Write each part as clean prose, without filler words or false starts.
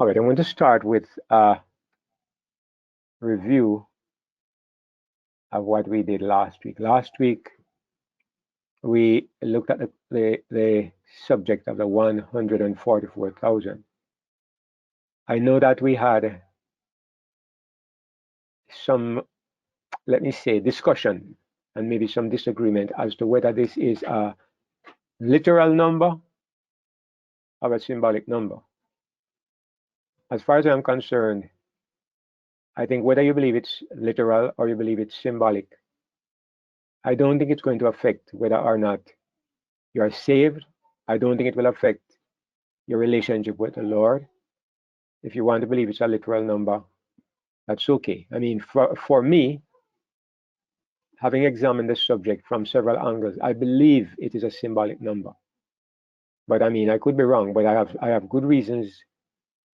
All right, I'm going to start with a review of what we did last week. Last week, we looked at the subject of the 144,000. I know that we had some, let me say, discussion and maybe some disagreement as to whether this is a literal number or a symbolic number. As far as I'm concerned, I think whether you believe it's literal or you believe it's symbolic, I don't think it's going to affect whether or not you are saved. I don't think it will affect your relationship with the Lord. If you want to believe it's a literal number, that's okay. I mean, for me, having examined this subject from several angles, I believe it is a symbolic number. But I mean, I could be wrong, but I have good reasons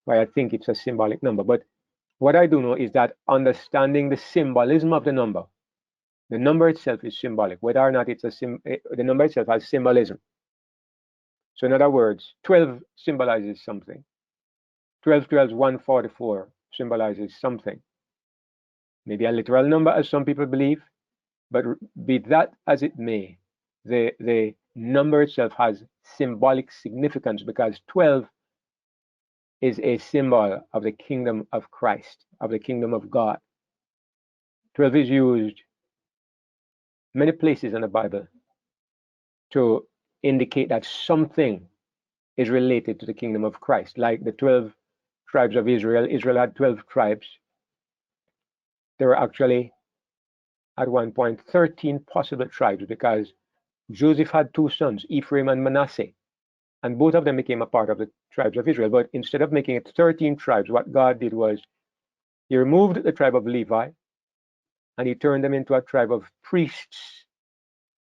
why I think it's a symbolic number. But what I do know is that understanding the symbolism of the number itself is symbolic, whether or not it's the number itself has symbolism. So in other words, 12 symbolizes something. 12, 12, 144 symbolizes something. Maybe a literal number, as some people believe, but be that as it may, the number itself has symbolic significance because 12 is a symbol of the kingdom of Christ, of the kingdom of God. 12 is used many places in the Bible to indicate that something is related to the kingdom of Christ, like the 12 tribes of Israel. Israel had 12 tribes. There were actually, at one point, 13 possible tribes because Joseph had two sons, Ephraim and Manasseh, and both of them became a part of the tribes of Israel. But instead of making it 13 tribes, what God did was he removed the tribe of Levi and he turned them into a tribe of priests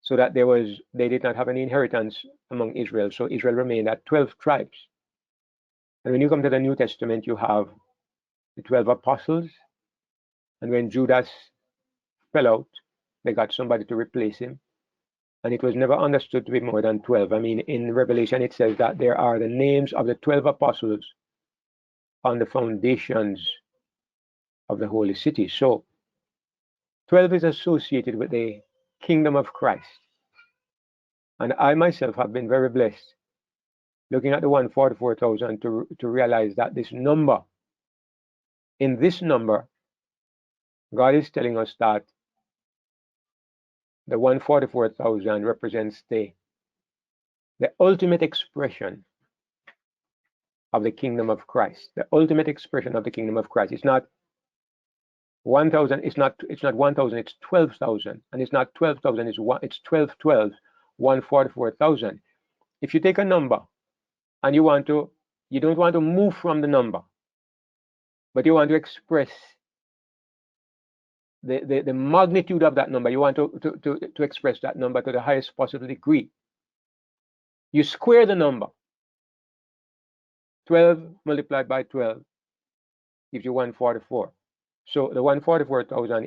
so that they did not have any inheritance among Israel. So Israel remained at 12 tribes. And when you come to the New Testament, you have the 12 apostles. And when Judas fell out, they got somebody to replace him. And it was never understood to be more than 12. I mean, in Revelation, it says that there are the names of the 12 apostles on the foundations of the holy city. So 12 is associated with the kingdom of Christ. And I myself have been very blessed looking at the 144,000 to realize that in this number, God is telling us that the 144,000 represents the ultimate expression of the kingdom of Christ. The ultimate expression of the kingdom of Christ. It's not 1,000. It's not 1,000. It's 12,000, and it's not 12,000. It's 12, 12, 144,000. If you take a number and you don't want to move from the number, but you want to express the magnitude of that number. You want to express that number to the highest possible degree. You square the number. 12 multiplied by 12 gives you 144. So the 144,000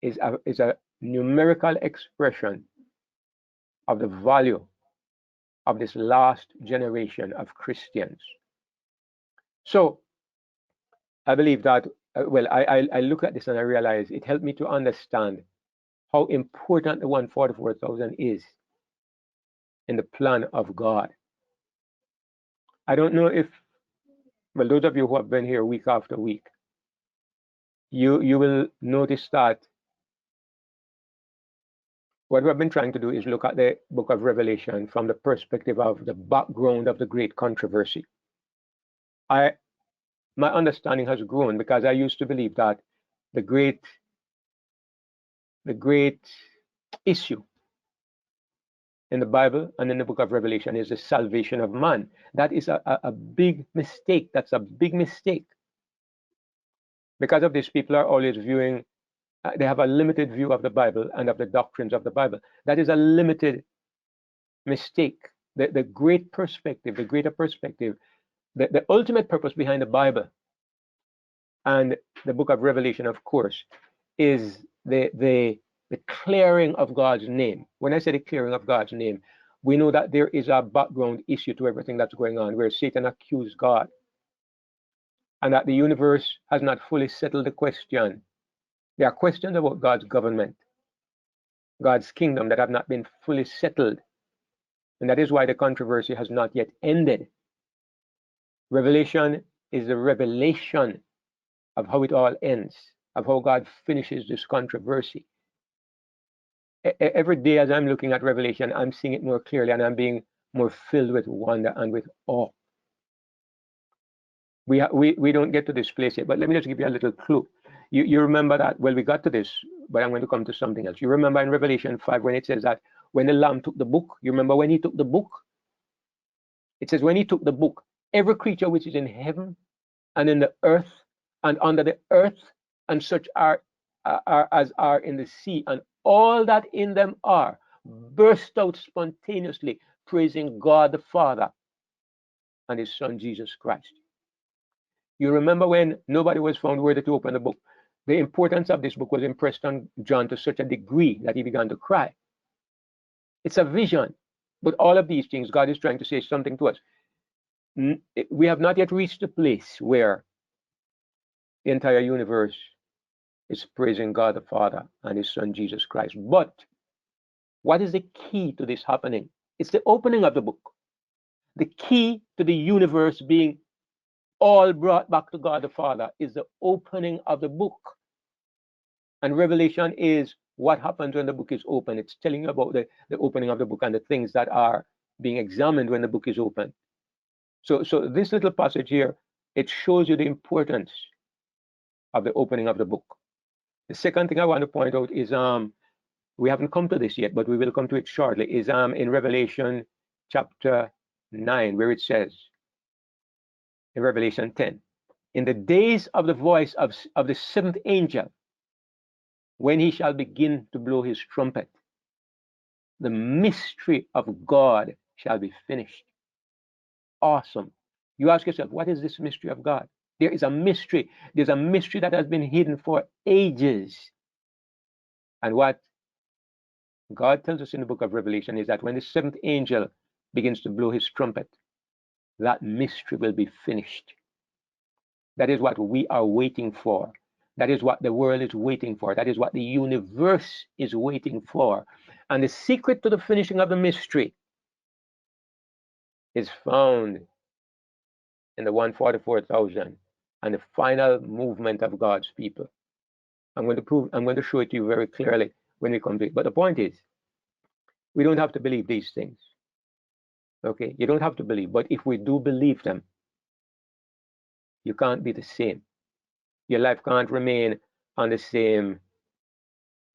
is a numerical expression of the value of this last generation of Christians. So I believe that, I look at this and I realize it helped me to understand how important the 144,000 is in the plan of God. I don't know if, those of you who have been here week after week, you will notice that what we've been trying to do is look at the book of Revelation from the perspective of the background of the great controversy. My understanding has grown because I used to believe that the great issue in the Bible and in the book of Revelation is the salvation of man. That is a big mistake. That's a big mistake. Because of this, people are always viewing, they have a limited view of the Bible and of the doctrines of the Bible. That is a limited mistake. The great perspective, the greater perspective, the ultimate purpose behind the Bible and the book of Revelation, of course, is the clearing of God's name. When I say the clearing of God's name, We know that there is a background issue to everything that's going on, where Satan accused God, and that the universe has not fully settled the question. There are questions about God's government, God's kingdom, that have not been fully settled. And that is why the controversy has not yet ended. Revelation is the revelation of how it all ends, of how God finishes this controversy. Every day as I'm looking at Revelation, I'm seeing it more clearly, and I'm being more filled with wonder and with awe. We don't get to this place yet, but let me just give you a little clue. You remember that, well, we got to this, but I'm going to come to something else. You remember in Revelation 5 when it says that when the Lamb took the book, you remember when he took the book? It says when he took the book, every creature which is in heaven and in the earth and under the earth, and such are as are in the sea, and all that in them are, burst out spontaneously, praising God the Father and his Son Jesus Christ. You remember when nobody was found worthy to open the book? The importance of this book was impressed on John to such a degree that he began to cry. It's a vision, but all of these things, God is trying to say something to us. We have not yet reached the place where the entire universe is praising God the Father and his Son Jesus Christ. But what is the key to this happening? It's the opening of the book. The key to the universe being all brought back to God the Father is the opening of the book. And Revelation is what happens when the book is open. It's telling you about the opening of the book and the things that are being examined when the book is open. So this little passage here, it shows you the importance of the opening of the book. The second thing I want to point out is we haven't come to this yet, but we will come to it shortly, is in Revelation chapter 9, where it says, in Revelation 10, in the days of the voice of the seventh angel, when he shall begin to blow his trumpet, the mystery of God shall be finished. Awesome. You ask yourself, what is this mystery of God? There is a mystery. There's a mystery that has been hidden for ages. And what God tells us in the book of Revelation is that when the seventh angel begins to blow his trumpet, that mystery will be finished. That is what we are waiting for. That is what the world is waiting for. That is what the universe is waiting for. And the secret to the finishing of the mystery is found in the 144,000 and the final movement of God's people. I'm going to show it to you very clearly when we come to it. But the point is, we don't have to believe these things. Okay, you don't have to believe, but if we do believe them, you can't be the same. Your life can't remain on the same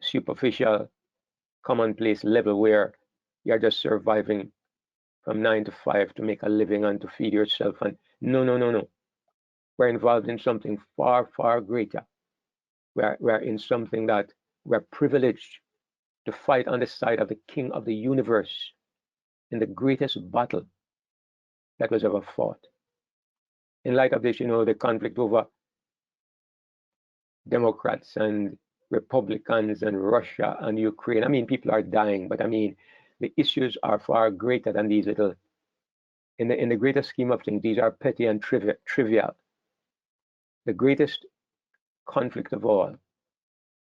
superficial, commonplace level where you're just surviving from 9 to 5 to make a living and to feed yourself. And no. We're involved in something far, far greater. We're in something that we're privileged to fight on the side of the King of the universe in the greatest battle that was ever fought. In light of this, the conflict over Democrats and Republicans and Russia and Ukraine. I mean, people are dying, but I mean, the issues are far greater than these little. In the greater scheme of things, these are petty and trivial. The greatest conflict of all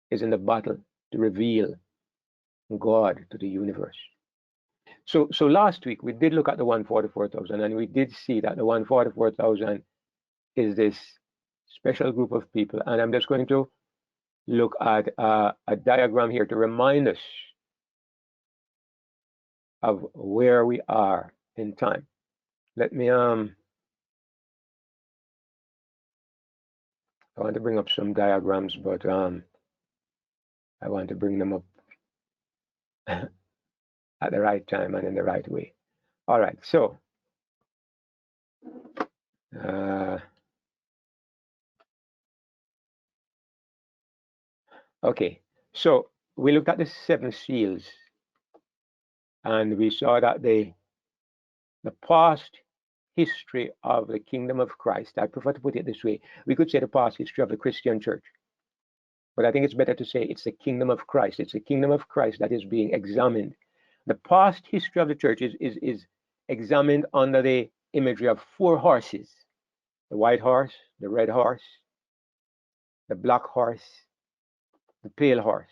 is in the battle to reveal God to the universe. So last week we did look at the 144,000, and we did see that the 144,000 is this special group of people. And I'm just going to look at a diagram here to remind us of where we are in time. Let me I want to bring up some diagrams, but I want to bring them up at the right time and in the right way. All right, so okay, so we looked at the 7 seals, and we saw that the past history of the kingdom of Christ, I prefer to put it this way, we could say the past history of the Christian church, but I think it's better to say it's the kingdom of Christ. It's the kingdom of Christ that is being examined, The past history of the church is examined under the imagery of 4 horses: the white horse, the red horse, the black horse, the pale horse.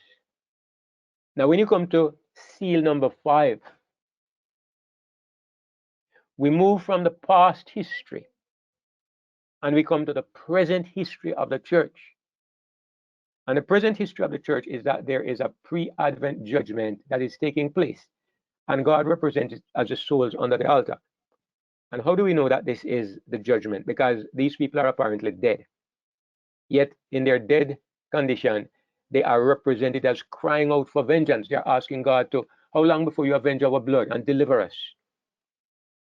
Now, when you come to seal number 5, we move from the past history and we come to the present history of the church. And the present history of the church is that there is a pre-Advent judgment that is taking place, and God represents it as the souls under the altar. And how do we know that this is the judgment? Because these people are apparently dead. Yet, in their dead condition, they are represented as crying out for vengeance. They are asking God to, how long before you avenge our blood and deliver us?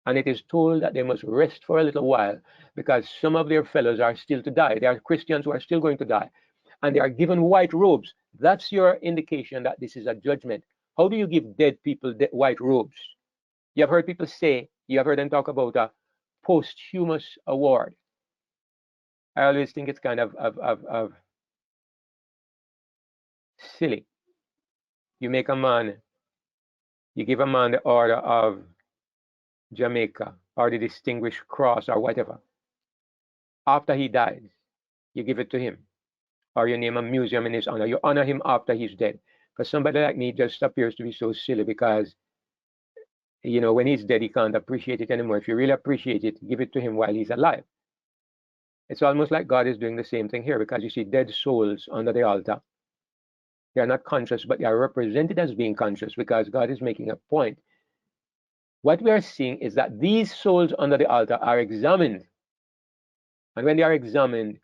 And it is told that they must rest for a little while because some of their fellows are still to die. There are Christians who are still going to die. And they are given white robes. That's your indication that this is a judgment. How do you give dead people white robes? You have heard people say, you have heard them talk about a posthumous award. I always think it's kind of silly. You make a man, you give a man the Order of Jamaica or the Distinguished Cross or whatever. After he dies, you give it to him, or you name a museum in his honor. You honor him after he's dead. For somebody like me, just appears to be so silly because, you know, when he's dead, he can't appreciate it anymore. If you really appreciate it, give it to him while he's alive. It's almost like God is doing the same thing here, because you see dead souls under the altar. They are not conscious, but they are represented as being conscious because God is making a point. What we are seeing is that these souls under the altar are examined. And when they are examined,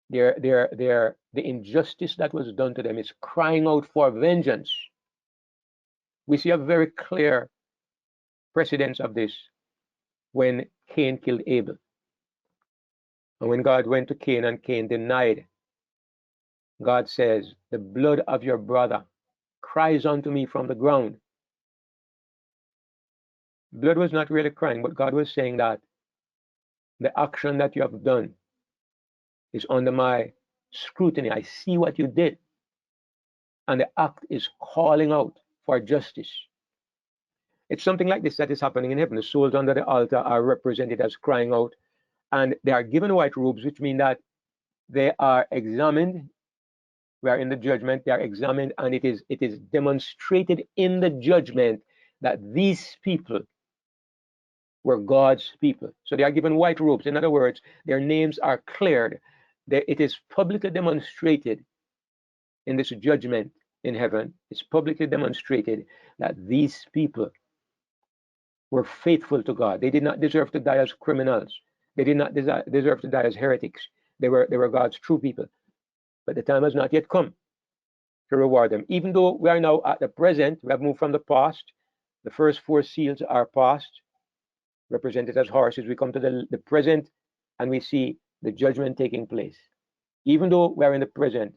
the injustice that was done to them is crying out for vengeance. We see a very clear precedence of this when Cain killed Abel. And when God went to Cain and Cain denied, God says, the blood of your brother cries unto me from the ground. Blood was not really crying, but God was saying that the action that you have done is under my scrutiny. I see what you did. And the act is calling out for justice. It's something like this that is happening in heaven. The souls under the altar are represented as crying out, and they are given white robes, which mean that they are examined. We are in the judgment. They are examined, and it is demonstrated in the judgment that these people were God's people. So they are given white robes. In other words, their names are cleared. It is publicly demonstrated in this judgment in heaven. It's publicly demonstrated that these people were faithful to God. They did not deserve to die as criminals. They did not deserve to die as heretics. They were God's true people. But the time has not yet come to reward them. Even though we are now at the present, we have moved from the past. The first 4 seals are past, represented as horses. We come to the present, and we see the judgment taking place. Even though we are in the present,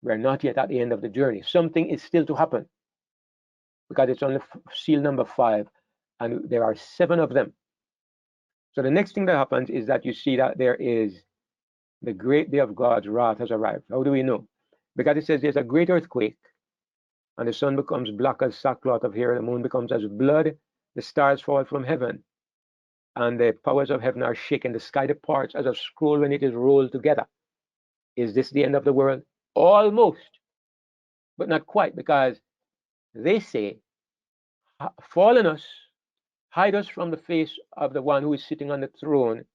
we are not yet at the end of the journey. Something is still to happen, because it's only seal number 5, and there are 7 of them. So the next thing that happens is that you see that there is the great day of God's wrath has arrived. How do we know? Because it says there's a great earthquake, and the sun becomes black as sackcloth of hair, the moon becomes as blood, the stars fall from heaven, and the powers of heaven are shaken, the sky departs as a scroll when it is rolled together. Is this the end of the world? Almost, but not quite, because they say, fall on us, hide us from the face of the one who is sitting on the throne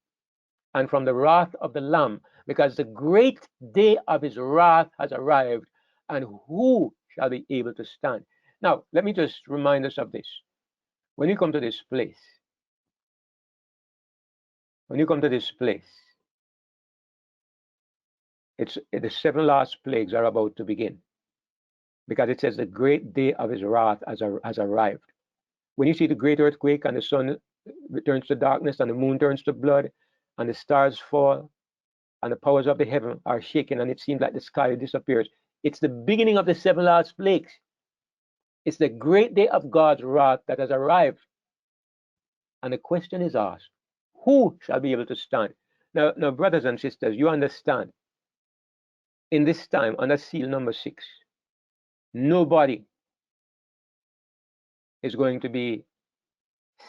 and from the wrath of the Lamb, because the great day of his wrath has arrived, and who shall be able to stand? Now, let me just remind us of this. When you come to this place, it's the 7 last plagues are about to begin, because it says the great day of his wrath has arrived. When you see the great earthquake and the sun returns to darkness and the moon turns to blood and the stars fall and the powers of the heaven are shaken and it seems like the sky disappears, it's the beginning of the 7 last plagues. It's the great day of God's wrath that has arrived. And the question is asked, who shall be able to stand? Now, brothers and sisters, you understand, in this time, under seal number 6, nobody is going to be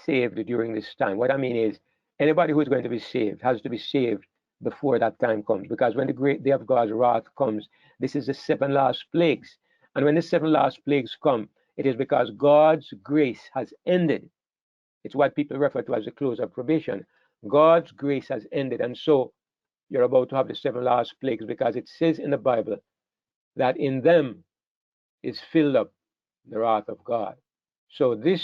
saved during this time. What I mean is, anybody who is going to be saved has to be saved before that time comes. Because when the great day of God's wrath comes, this is the 7 last plagues. And when the 7 last plagues come, it is because God's grace has ended. It's what people refer to as the close of probation. God's grace has ended. And so you're about to have the 7 last plagues, because it says in the Bible that in them is filled up the wrath of God. So this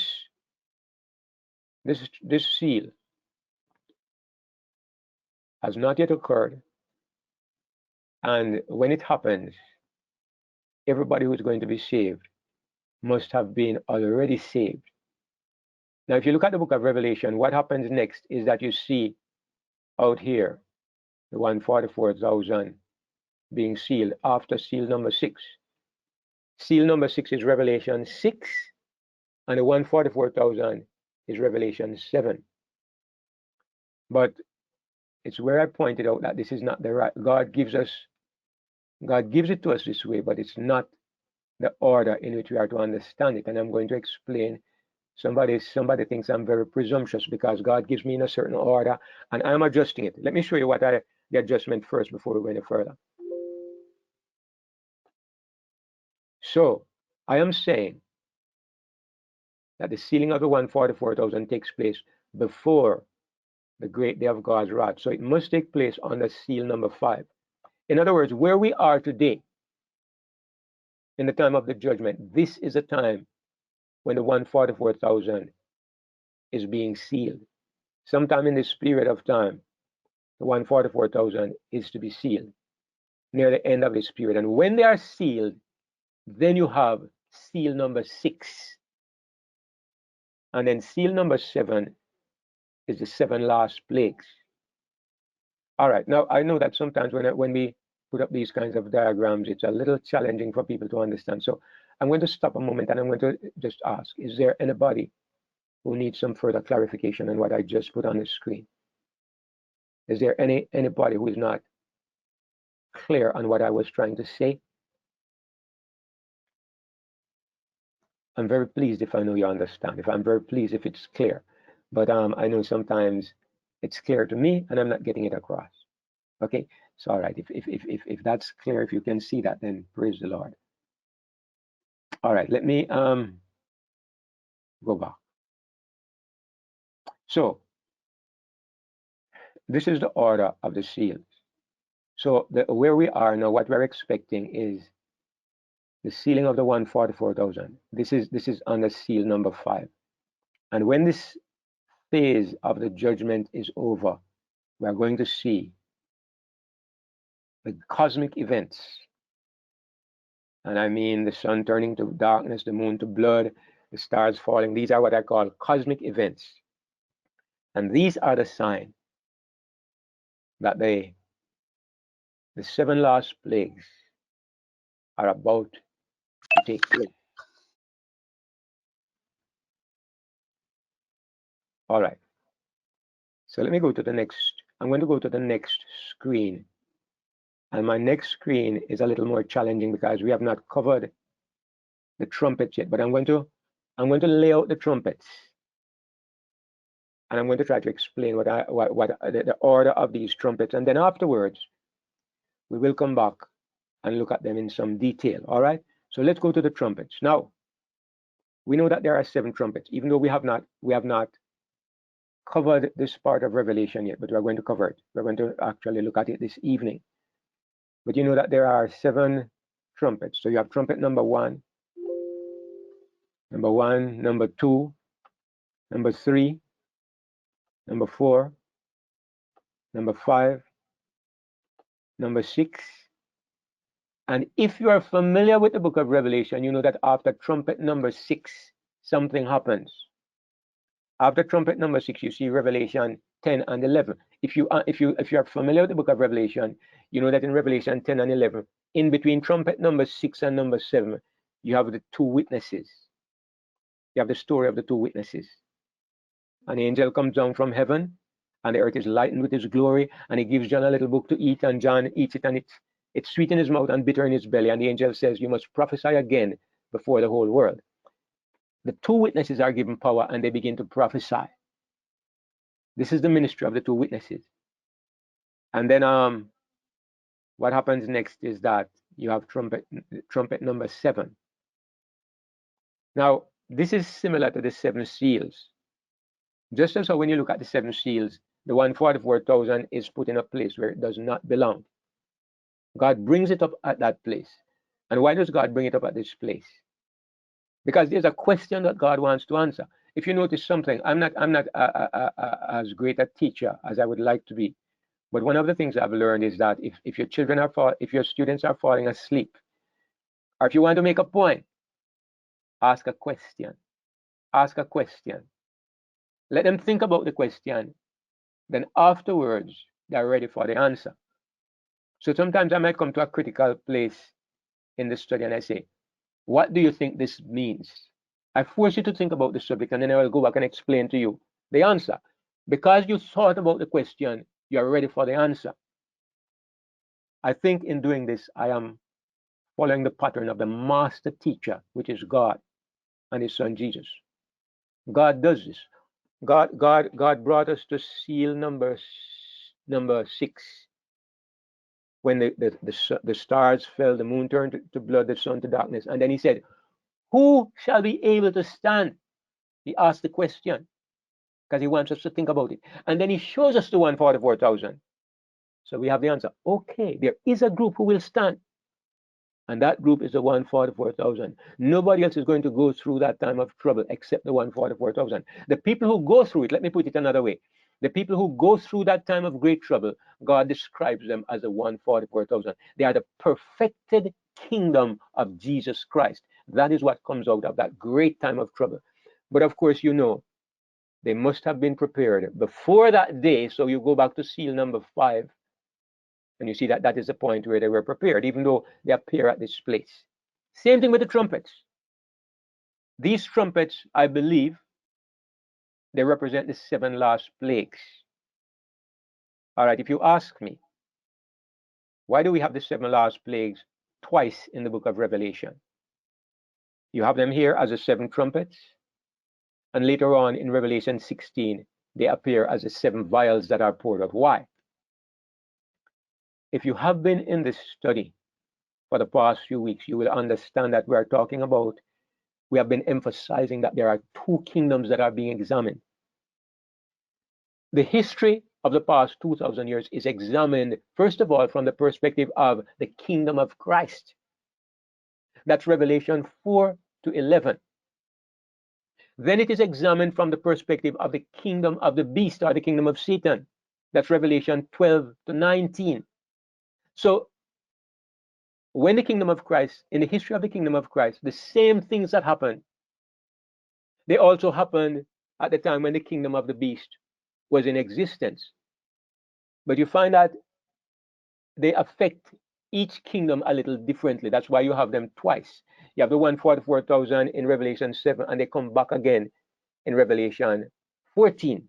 seal has not yet occurred. And when it happens, everybody who's going to be saved must have been already saved. Now, if you look at the book of Revelation, what happens next is that you see out here the 144,000 being sealed after seal number 6. Seal number 6 is Revelation 6, and the 144,000 is Revelation 7. But it's where I pointed out that this is not the right. God gives it to us this way, but it's not the order in which we are to understand it. And I'm going to explain. Somebody thinks I'm very presumptuous because God gives me in a certain order and I'm adjusting it. Let me show you the adjustment first before we go any further. So I am saying that the sealing of the 144,000 takes place before the great day of God's wrath. So it must take place on the seal number 5. In other words, where we are today, in the time of the judgment, this is a time when the 144,000 is being sealed. Sometime in this period of time, the 144,000 is to be sealed near the end of this period. And when they are sealed, then you have seal number 6. And then seal number 7 is the 7 last plagues. All right, now I know that sometimes when we put up these kinds of diagrams, it's a little challenging for people to understand. So I'm going to stop a moment and I'm going to just ask, is there anybody who needs some further clarification on what I just put on the screen? Is there anybody who is not clear on what I was trying to say? I'm very pleased if I know you understand. I'm very pleased if it's clear. But I know sometimes it's clear to me and I'm not getting it across. Okay, so all right, if that's clear, if you can see that, then praise the Lord. All right, let me go back. So this is the order of the seals. So where we are now, what we're expecting is the sealing of the 144,000. This is on the seal number 5. And when this phase of the judgment is over, we are going to see the cosmic events. And I mean the sun turning to darkness, the moon to blood, the stars falling. These are what I call cosmic events. And these are the sign that the 7 last plagues are about to take place. All right. So let me go to the next. I'm going to go to the next screen. And my next screen is a little more challenging because we have not covered the trumpets yet. But I'm going to lay out the trumpets. And I'm going to try to explain what the order of these trumpets. And then afterwards, we will come back and look at them in some detail. All right. So let's go to the trumpets. Now, we know that there are 7 trumpets, even though we have not covered this part of Revelation yet, but we're going to cover it. We're going to actually look at it this evening. But you know that there are 7 trumpets. So you have trumpet number 1, number 2, number 3, number 4, number 5, number 6. And if you are familiar with the book of Revelation, you know that after trumpet number 6, something happens. After trumpet number 6, you see Revelation 10 and 11. If you are familiar with the book of Revelation, you know that in Revelation 10 and 11, in between trumpet number 6 and number 7, you have the 2 witnesses. You have the story of the 2 witnesses. An angel comes down from heaven, and the earth is lightened with his glory, and he gives John a little book to eat, and John eats it, and it's sweet in his mouth and bitter in his belly. And the angel says, you must prophesy again before the whole world. the two witnesses are given power and they begin to prophesy. This is the ministry of the two witnesses. And then what happens next is that you have trumpet number 7. Now, this is similar to the 7 seals. Just as so when you look at the 7 seals, the 144,000 is put in a place where it does not belong. God brings it up at that place. And why does God bring it up at this place? Because there's a question that God wants to answer. If you notice something, I'm not as great a teacher as I would like to be. But one of the things I've learned is that if your children are if your students are falling asleep, or if you want to make a point, ask a question. Ask a question. Let them think about the question. Then afterwards, they're ready for the answer. So sometimes I might come to a critical place in the study and I say, what do you think this means? I force you to think about the subject and then I will go back and explain to you the answer. Because you thought about the question, you're ready for the answer. I think in doing this, I am following the pattern of the master teacher, which is God and his son Jesus. God does this. God brought us to seal number 6. When the stars fell, the moon turned to blood, the sun to darkness. And then he said, who shall be able to stand? He asked the question because he wants us to think about it. And then he shows us the 144,000. So we have the answer. Okay, there is a group who will stand. And that group is the 144,000. Nobody else is going to go through that time of trouble except the 144,000. The people who go through it, let me put it another way. The people who go through that time of great trouble, God describes them as the 144,000. They are the perfected kingdom of Jesus Christ. That is what comes out of that great time of trouble. But of course, you know, they must have been prepared before that day. So you go back to seal number 5. And you see that that is the point where they were prepared, even though they appear at this place. Same thing with the trumpets. These trumpets, I believe, they represent the 7 last plagues. All right, if you ask me, why do we have the 7 last plagues twice in the book of Revelation? You have them here as the 7 trumpets, and later on in Revelation 16, they appear as the 7 vials that are poured out. Why? If you have been in this study for the past few weeks, you will understand that we are talking about, we have been emphasizing that there are 2 kingdoms that are being examined. The history of the past 2,000 years is examined, first of all, from the perspective of the kingdom of Christ. That's Revelation 4 to 11. Then it is examined from the perspective of the kingdom of the beast, or the kingdom of Satan. That's Revelation 12 to 19. So when the kingdom of Christ, in the history of the kingdom of Christ, the same things that happened, they also happened at the time when the kingdom of the beast was in existence. But you find that they affect each kingdom a little differently. That's why you have them twice. You have the 144,000 in Revelation 7, and they come back again in Revelation 14.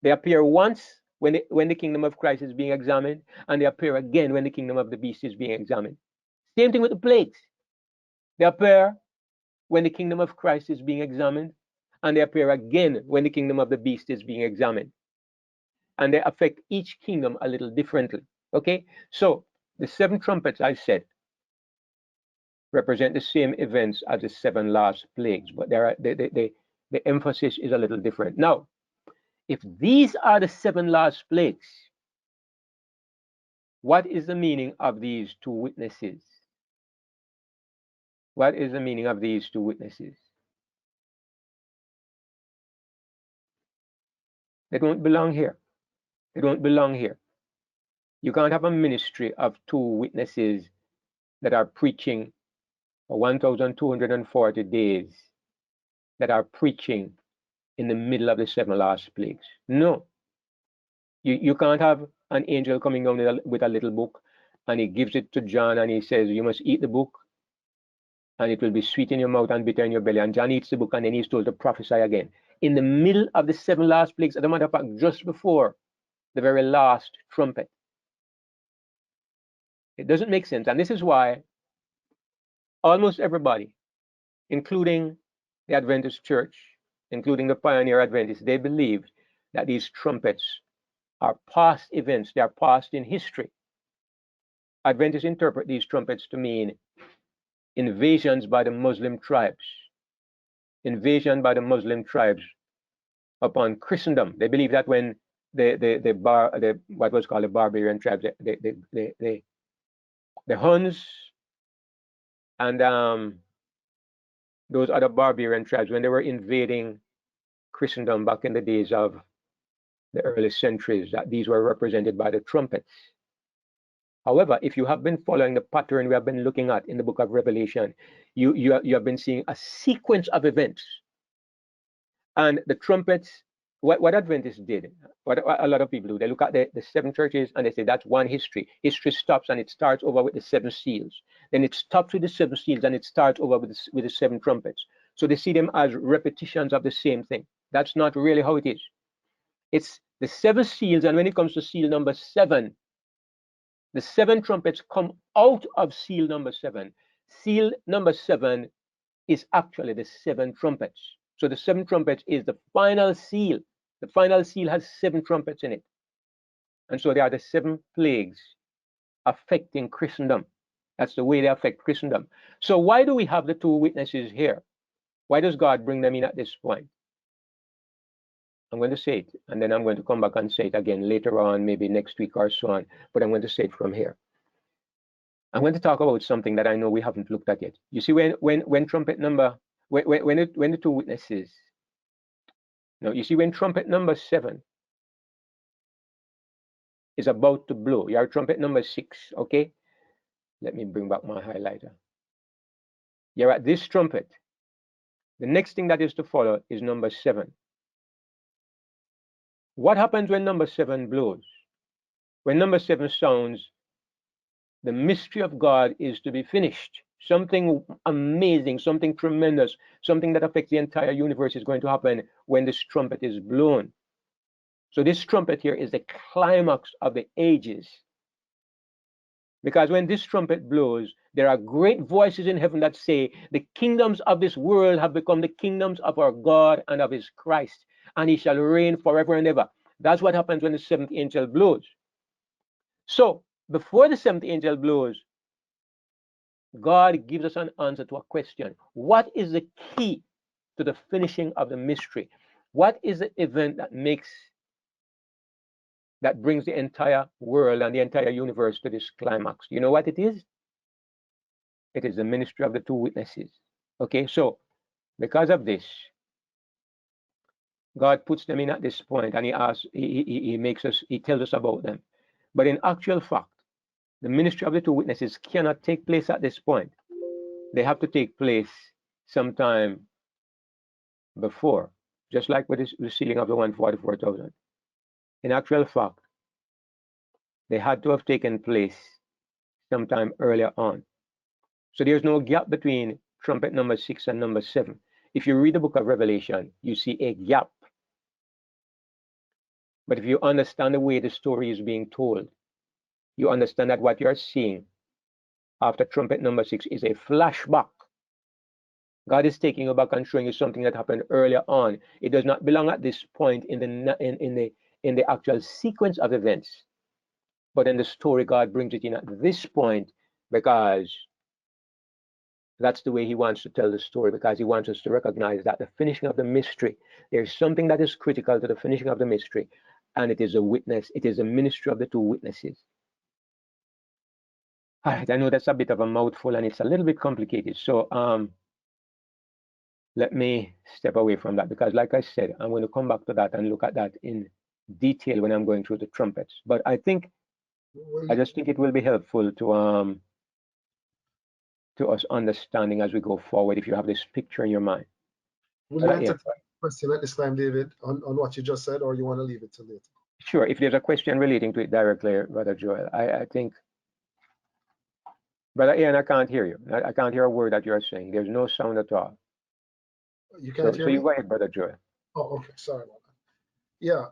They appear once when the kingdom of Christ is being examined, and they appear again when the kingdom of the beast is being examined. Same thing with the plagues. They appear when the kingdom of Christ is being examined, and they appear again when the kingdom of the beast is being examined. And they affect each kingdom a little differently. Okay, so the 7 trumpets, I said, represent the same events as the 7 last plagues, but the emphasis is a little different. Now, if these are the 7 last plagues, what is the meaning of these 2 witnesses? What is the meaning of these 2 witnesses? They don't belong here. They don't belong here. You can't have a ministry of 2 witnesses that are preaching for 1,240 days, that are preaching in the middle of the 7 last plagues. No. You can't have an angel coming down with a little book, and he gives it to John and he says, you must eat the book and it will be sweet in your mouth and bitter in your belly. And John eats the book and then he's told to prophesy again. In the middle of the 7 last plagues, as a matter of fact, just before the very last trumpet. It doesn't make sense. And this is why almost everybody, including the Adventist Church, including the Pioneer Adventists, they believed that these trumpets are past events, they are past in history. Adventists interpret these trumpets to mean invasions by the Muslim tribes, invasion by the Muslim tribes upon Christendom. They believe that when what was called the barbarian tribes, the Huns and those other barbarian tribes, when they were invading Christendom back in the days of the early centuries, that these were represented by the trumpets. However, if you have been following the pattern we have been looking at in the book of Revelation, you have been seeing a sequence of events. And the trumpets, what Adventists did, what a lot of people do, they look at the seven churches and they say that's one history. History stops and it starts over with the seven seals. Then it stops with the seven seals and it starts over with the seven trumpets. So they see them as repetitions of the same thing. That's not really how it is. It's the seven seals, and when it comes to seal number 7, the 7 trumpets come out of seal number 7. Seal number 7 is actually the 7 trumpets. So the 7 trumpets is the final seal. The final seal has 7 trumpets in it. And so they are the 7 plagues affecting Christendom. That's the way they affect Christendom. So why do we have the 2 witnesses here? Why does God bring them in at this point? I'm going to say it, and then I'm going to come back and say it again later on, maybe next week or so on, but I'm going to say it from here. I'm going to talk about something that I know we haven't looked at yet. You see, when trumpet number, when the 2 witnesses, no, you see, when trumpet number 7 is about to blow, you are trumpet number 6, okay? Let me bring back my highlighter. You're at this trumpet. The next thing that is to follow is number 7. What happens when number 7 blows? When number 7 sounds, the mystery of God is to be finished. Something amazing, something tremendous, something that affects the entire universe is going to happen when this trumpet is blown. So this trumpet here is the climax of the ages. Because when this trumpet blows, there are great voices in heaven that say, the kingdoms of this world have become the kingdoms of our God and of his Christ, and he shall reign forever and ever. That's what happens when the 7th angel blows. So before the 7th angel blows, God gives us an answer to a question. What is the key to the finishing of the mystery? What is the event that brings the entire world and the entire universe to this climax? You know what it is? It is the ministry of the 2 witnesses. Okay, so because of this, God puts them in at this point, and he tells us about them. But in actual fact, the ministry of the 2 witnesses cannot take place at this point. They have to take place sometime before, just like with the sealing of the 144,000. In actual fact, they had to have taken place sometime earlier on. So there's no gap between trumpet number 6 and number 7. If you read the book of Revelation, you see a gap. But if you understand the way the story is being told, you understand that what you're seeing after trumpet number 6 is a flashback. God is taking you back and showing you something that happened earlier on. It does not belong at this point in the actual sequence of events. But in the story, God brings it in at this point because that's the way he wants to tell the story, because he wants us to recognize that the finishing of the mystery, there's something that is critical to the finishing of the mystery, and it is a witness. It is a ministry of the 2 witnesses. All right, I know that's a bit of a mouthful and it's a little bit complicated. So let me step away from that, because like I said, I'm going to come back to that and look at that in detail when I'm going through the trumpets. But I just think it will be helpful to us understanding as we go forward, if you have this picture in your mind. Will you answer the question at this time, David, on what you just said, or you want to leave it till later? Sure. If there's a question relating to it directly, Brother Joel, I think, Brother Ian, I can't hear you. I can't hear a word that you're saying. There's no sound at all. You can't hear me? So you go ahead, Brother Joel. Oh, okay. Sorry about that. Yeah,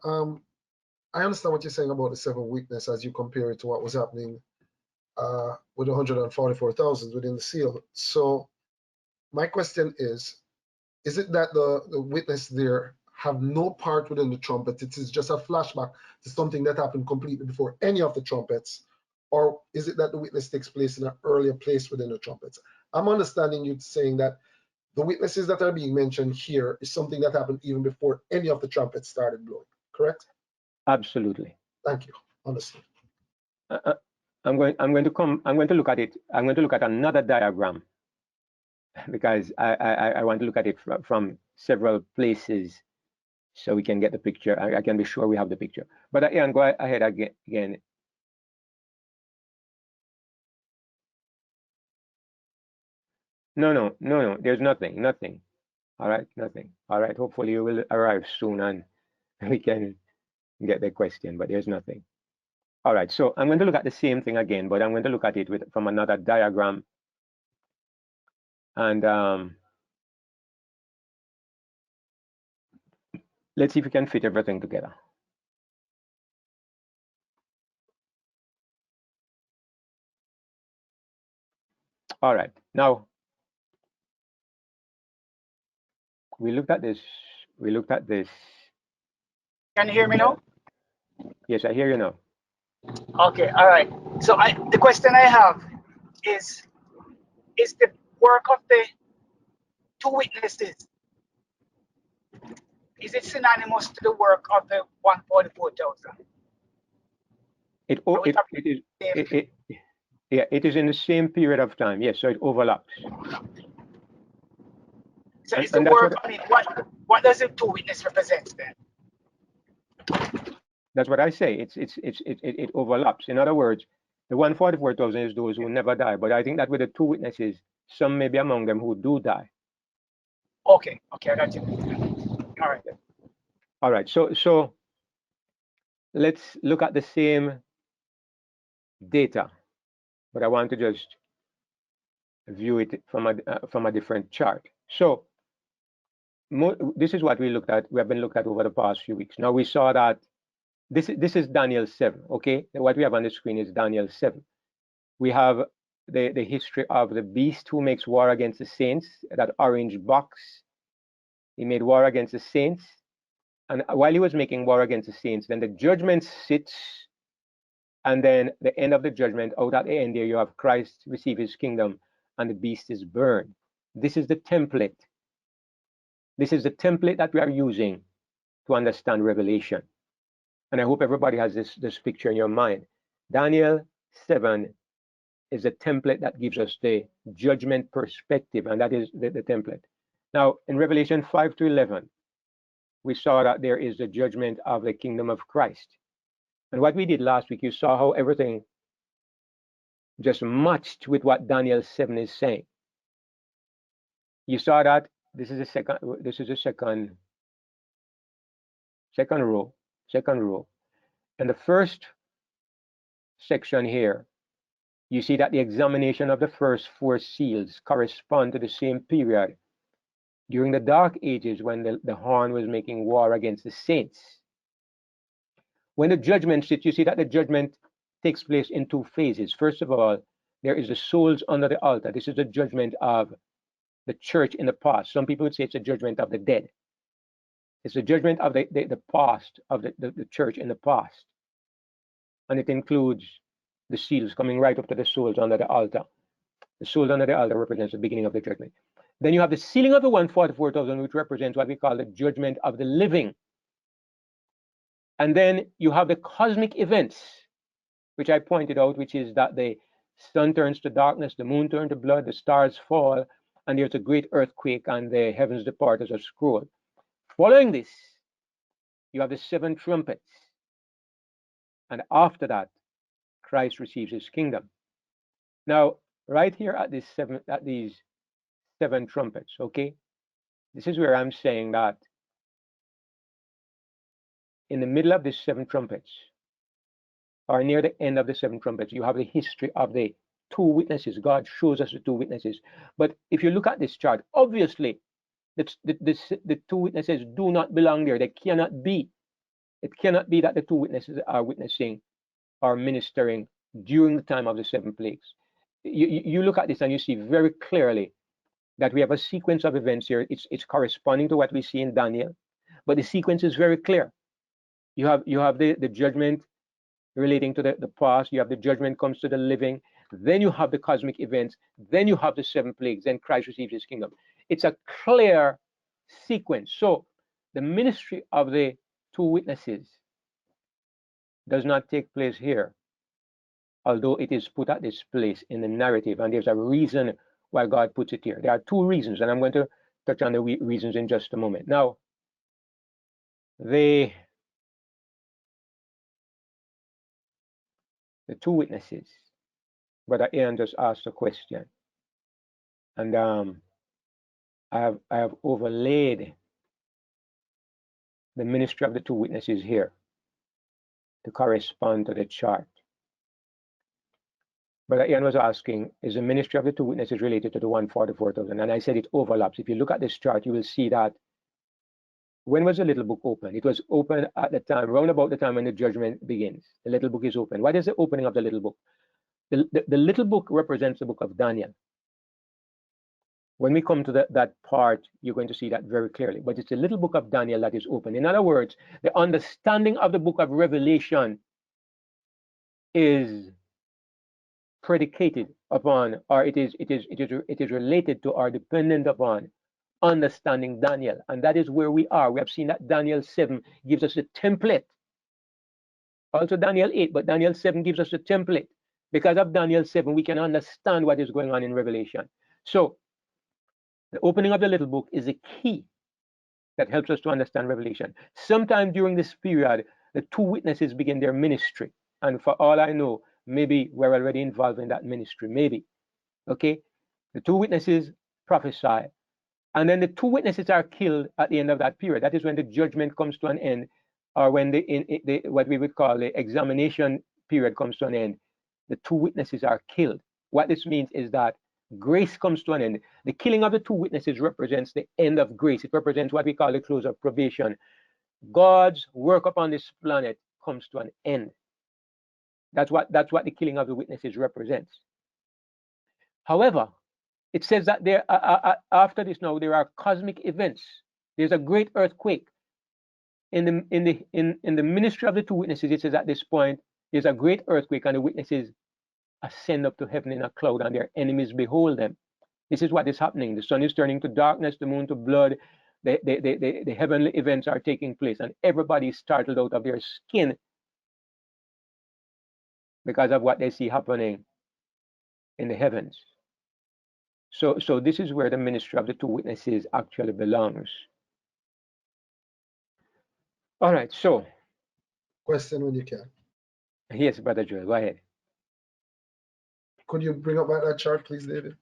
I understand what you're saying about the 7 witnesses as you compare it to what was happening with 144,000 within the seal. So my question is, is it that the witness there have no part within the trumpet? It is just a flashback to something that happened completely before any of the trumpets? Or is it that the witness takes place in an earlier place within the trumpets? I'm understanding you saying that the witnesses that are being mentioned here is something that happened even before any of the trumpets started blowing, correct? Absolutely. Thank you. Understood. I'm going to look at it. I'm going to look at another diagram because I want to look at it from several places so we can get the picture. I can be sure we have the picture. But Ian, go ahead again. No. There's nothing. All right, nothing. All right. Hopefully you will arrive soon and we can get the question. But there's nothing. All right. So I'm going to look at the same thing again, but I'm going to look at it from another diagram. And let's see if we can fit everything together. All right. Now, we looked at this. Can you hear me now? Yes, I hear you now. Okay, all right. So the question I have is the work of the two witnesses, is it synonymous to the work of the 144,000? It is in the same period of time. Yes, so it overlaps. So is the work, I mean, what does the two witness represent then? That's what I say. It overlaps. In other words, the 144,000 is those who never die. But I think that with the two witnesses, some may be among them who do die. Okay, I got you. All right. So let's look at the same data, but I want to just view it from a different chart. So this is what we have been looked at over the past few weeks. Now we saw that this is Daniel 7. Okay, what we have on the screen is Daniel 7. We have the history of the beast who makes war against the saints. That orange box, he made war against the saints, and while he was making war against the saints, then the judgment sits, and then the end of the judgment, out at the end there, you have Christ receive his kingdom, and the beast is burned. This is the template. This is the template that we are using to understand Revelation. And I hope everybody has this picture in your mind. Daniel 7 is a template that gives us the judgment perspective, and that is the template. Now, in Revelation 5 to 11, we saw that there is the judgment of the kingdom of Christ. And what we did last week, you saw how everything just matched with what Daniel 7 is saying. You saw that this is the second row. And the first section here, you see that the examination of the first 4 seals correspond to the same period during the Dark Ages when the horn was making war against the saints. When the judgment sits, you see that the judgment takes place in 2 phases. First of all, there is the souls under the altar. This is the judgment of the church in the past. Some people would say it's a judgment of the dead. It's the judgment of the past, of the church in the past. And it includes the seals coming right up to the souls under the altar. The souls under the altar represents the beginning of the judgment. Then you have the sealing of the 144,000, which represents what we call the judgment of the living. And then you have the cosmic events, which I pointed out, which is that the sun turns to darkness, the moon turns to blood, the stars fall, and there's a great earthquake, and the heavens depart as a scroll. Following this, you have the 7 trumpets. And after that, Christ receives his kingdom. Now, right here at these 7 trumpets, okay, this is where I'm saying that in the middle of these 7 trumpets, or near the end of the 7 trumpets, you have the history of the 2 witnesses. God shows us the 2 witnesses. But if you look at this chart, obviously, the 2 witnesses do not belong there. They cannot be. It cannot be that the 2 witnesses are witnessing or ministering during the time of the 7 plagues. You look at this and you see very clearly that we have a sequence of events here. It's corresponding to what we see in Daniel, but the sequence is very clear. You have the judgment relating to the past. You have the judgment comes to the living. Then you have the cosmic events. Then you have the 7 plagues. Then Christ receives his kingdom. It's a clear sequence. So the ministry of the 2 witnesses does not take place here, although it is put at this place in the narrative, and there's a reason why God puts it here. There are 2 reasons, and I'm going to touch on the reasons in just a moment. Now, the 2 witnesses, Brother Ian just asked a question, and I have overlaid the ministry of the 2 witnesses here to correspond to the chart. Brother Ian was asking, is the ministry of the 2 witnesses related to the 144,000? And I said it overlaps. If you look at this chart, you will see that when was the little book open? It was open at the time, round about the time when the judgment begins. The little book is open. What is the opening of the little book? The little book represents the book of Daniel. When we come to that part, you're going to see that very clearly. But it's the little book of Daniel that is open. In other words, the understanding of the book of Revelation is predicated upon, or it is related to, or dependent upon understanding Daniel. And that is where we are. We have seen that Daniel 7 gives us a template. Also Daniel 8, but Daniel 7 gives us a template. Because of Daniel 7, we can understand what is going on in Revelation. So the opening of the little book is a key that helps us to understand Revelation. Sometime during this period, the 2 witnesses begin their ministry. And for all I know, maybe we're already involved in that ministry, maybe. Okay? The 2 witnesses prophesy. And then the 2 witnesses are killed at the end of that period. That is when the judgment comes to an end, or when what we would call the examination period comes to an end. The 2 witnesses are killed. What this means is that grace comes to an end. The killing of the 2 witnesses represents the end of grace. It represents what we call the close of probation. God's work upon this planet comes to an end. That's what the killing of the witnesses represents. However, it says that there after this now there are cosmic events. There's a great earthquake. In the ministry of the 2 witnesses, it says at this point there's a great earthquake, and the witnesses ascend up to heaven in a cloud, and their enemies behold them. This is what is happening. The sun is turning to darkness, the moon to blood. The heavenly events are taking place, and everybody is startled out of their skin because of what they see happening in the heavens. So this is where the ministry of the 2 witnesses actually belongs. All right, so. Question when you can. Yes, Brother Joel, go ahead. Could you bring up that chart, please, David?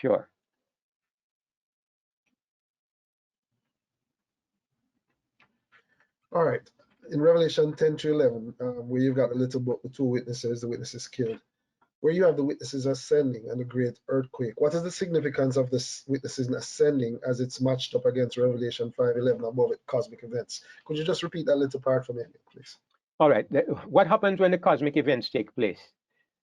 Sure. All right. In Revelation 10-11, where you've got the little book, the 2 witnesses, the witnesses killed, where you have the witnesses ascending and a great earthquake. What is the significance of this witnesses ascending as it's matched up against Revelation 5:11 above it, cosmic events? Could you just repeat that little part for me, please? All right. What happens when the cosmic events take place?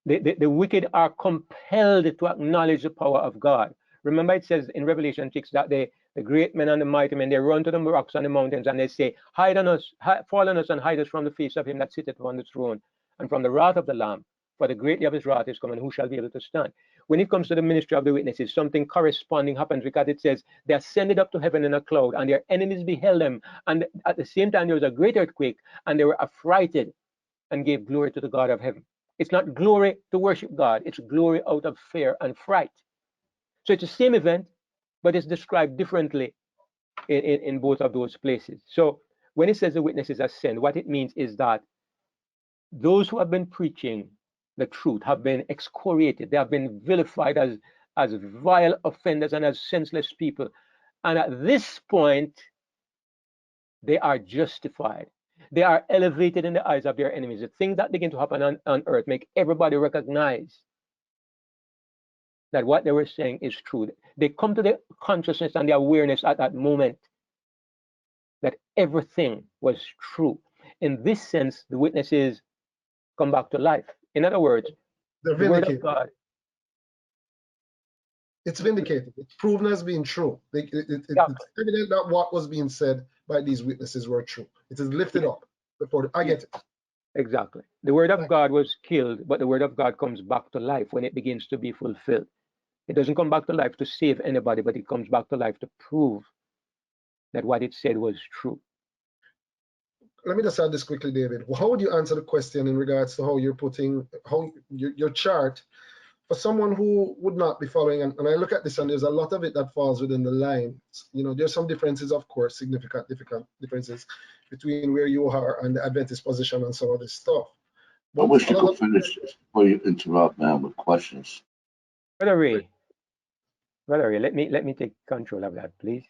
The wicked are compelled to acknowledge the power of God. Remember, it says in Revelation 6 that the great men and the mighty men, they run to the rocks and the mountains, and they say, hide on us, fall on us, and hide us from the face of him that sitteth upon the throne, and from the wrath of the Lamb. For the great day of his wrath is come, and who shall be able to stand? When it comes to the ministry of the witnesses, something corresponding happens, because it says they ascended up to heaven in a cloud, and their enemies beheld them. And at the same time, there was a great earthquake, and they were affrighted and gave glory to the God of heaven. It's not glory to worship God. It's glory out of fear and fright. So it's the same event, but it's described differently in both of those places. So when it says the witnesses ascend, what it means is that those who have been preaching the truth have been excoriated. They have been vilified as vile offenders and as senseless people. And at this point, they are justified. They are elevated in the eyes of their enemies. The things that begin to happen on earth make everybody recognize that what they were saying is true. They come to the consciousness and the awareness at that moment that everything was true. In this sense, the witnesses come back to life. In other words, the word of God. It's vindicated. It's proven as being true. It's evident that what was being said by these witnesses were true. It is lifted up before. I get it. Exactly. The word of God was killed, but the word of God comes back to life when it begins to be fulfilled. It doesn't come back to life to save anybody, but it comes back to life to prove that what it said was true. Let me just add this quickly, David. How would you answer the question in regards to how you're putting your chart for someone who would not be following? And I look at this, and there's a lot of it that falls within the line. You know, there's some differences, of course, significant differences between where you are and the Adventist position and some of this stuff. I wish you could finish this before you interrupt, man, with questions. Brother Ray, let me take control of that, please.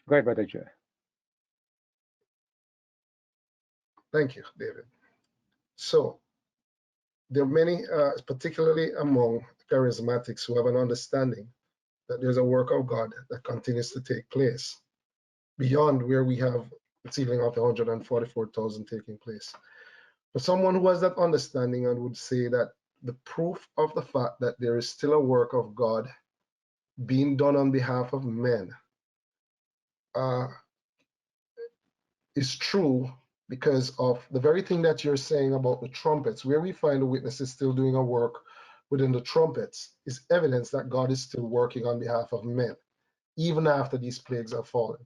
Go ahead, Brother Joe. Thank you, David. So there are many, particularly among charismatics, who have an understanding that there's a work of God that continues to take place beyond where we have the ceiling of the 144,000 taking place. For someone who has that understanding and would say that the proof of the fact that there is still a work of God being done on behalf of men is true because of the very thing that you're saying about the trumpets, where we find the witnesses still doing a work within the trumpets, is evidence that God is still working on behalf of men, even after these plagues have fallen.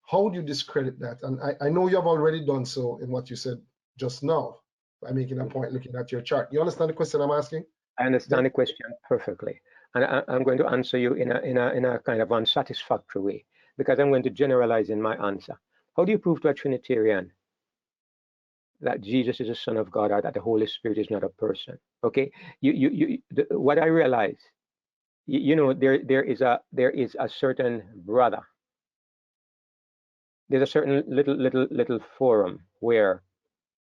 How would you discredit that? And I know you have already done so in what you said just now by making a point looking at your chart. You understand the question I'm asking? I understand the question perfectly, and I'm going to answer you in a kind of unsatisfactory way, because I'm going to generalize in my answer. How do you prove to a Trinitarian that Jesus is the Son of God, or that the Holy Spirit is not a person? Okay, what I realize, you know, there is a certain brother. There's a certain little forum where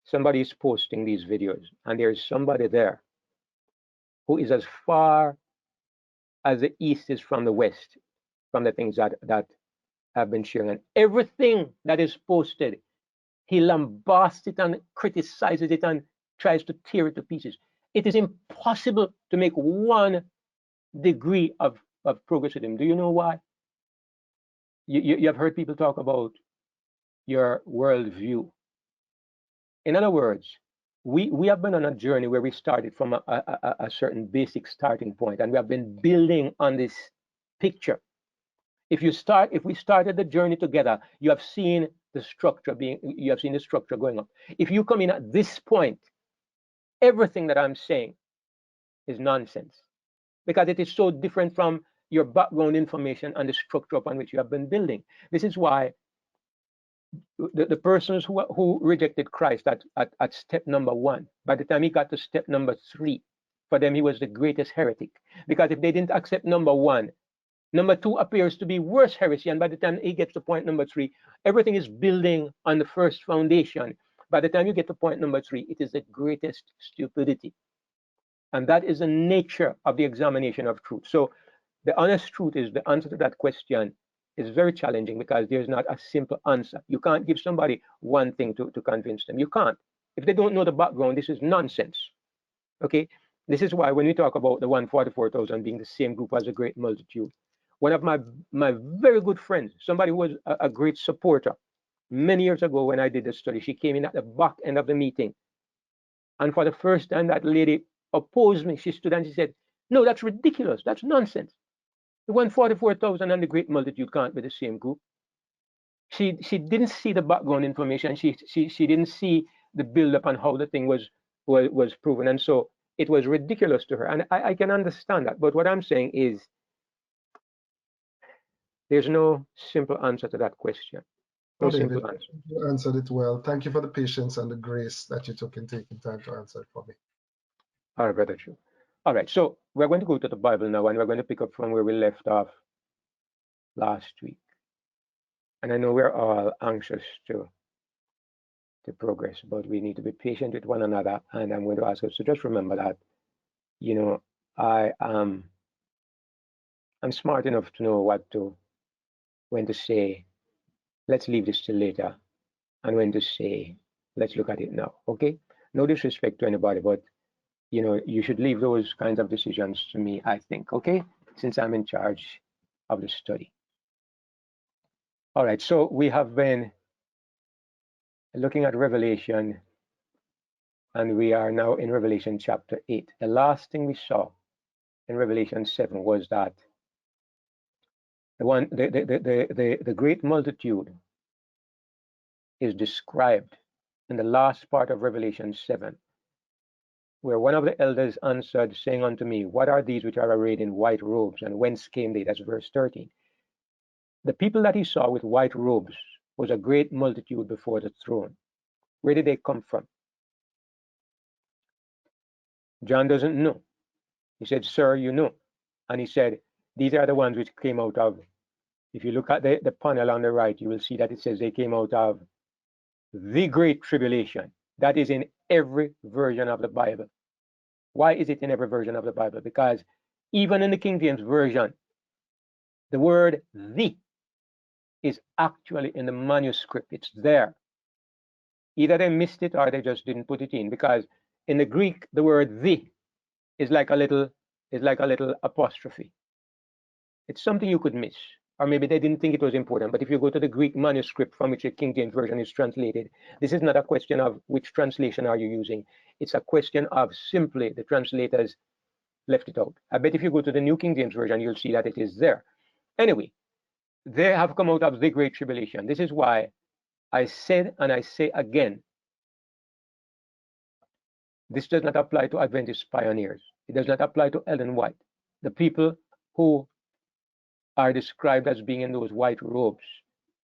somebody is posting these videos, and there's somebody there who is as far as the East is from the West, from the things that have been sharing. And everything that is posted, he lambasts it and criticizes it and tries to tear it to pieces. It is impossible to make 1 degree of progress with him. Do you know why? You have heard people talk about your worldview. In other words, we have been on a journey where we started from a certain basic starting point, and we have been building on this picture. If we started the journey together, you have seen the structure going up. If you come in at this point, everything that I'm saying is nonsense, because it is so different from your background information and the structure upon which you have been building. This is why the persons who rejected Christ at step number 1, by the time he got to step number 3, for them he was the greatest heretic. Because if they didn't accept number 1, number 2 appears to be worse heresy, and by the time he gets to point number 3, everything is building on the first foundation. By the time you get to point number 3, it is the greatest stupidity. And that is the nature of the examination of truth. So the honest truth is, the answer to that question is very challenging, because there's not a simple answer. You can't give somebody one thing to convince them. You can't. If they don't know the background, this is nonsense. Okay? This is why when we talk about the 144,000 being the same group as a great multitude, one of my very good friends, somebody who was a great supporter, many years ago when I did the study, she came in at the back end of the meeting. And for the first time, that lady opposed me. She stood and she said, "No, that's ridiculous. That's nonsense. The 144,000 and the great multitude can't be the same group." She didn't see the background information. She didn't see the build-up on how the thing was proven, and so it was ridiculous to her. And I can understand that. But what I'm saying is, there's no simple answer to that question. No simple answer. You answered it well. Thank you for the patience and the grace that you took in taking time to answer it for me. All right, Brother Drew. All right, so we're going to go to the Bible now, and we're going to pick up from where we left off last week. And I know we're all anxious to progress, but we need to be patient with one another. And I'm going to ask us to just remember that, you know, I'm smart enough to know when to say, let's leave this till later, and when to say, let's look at it now. Okay? No disrespect to anybody, but you know, you should leave those kinds of decisions to me, I think, okay? Since I'm in charge of the study. All right, so we have been looking at Revelation, and we are now in Revelation chapter 8. The last thing we saw in Revelation 7 was that the great multitude is described in the last part of Revelation 7, where one of the elders answered, saying unto me, what are these which are arrayed in white robes, and whence came they? That's verse 13. The people that he saw with white robes was a great multitude before the throne. Where did they come from? John doesn't know. He said, sir, you know. And he said, these are the ones which came out of, if you look at the panel on the right, you will see that it says they came out of the great tribulation. That is in every version of the Bible. Why is it in every version of the Bible? Because even in the King James Version, the word the is actually in the manuscript. It's there. Either they missed it or they just didn't put it in, because in the Greek, the word the is like a little apostrophe. It's something you could miss, or maybe they didn't think it was important. But if you go to the Greek manuscript from which the King James Version is translated, this is not a question of which translation are you using. It's a question of simply the translators left it out. I bet if you go to the New King James Version, you'll see that it is there. Anyway, they have come out of the great tribulation. This is why I said, and I say again, this does not apply to Adventist pioneers. It does not apply to Ellen White. The people who are described as being in those white robes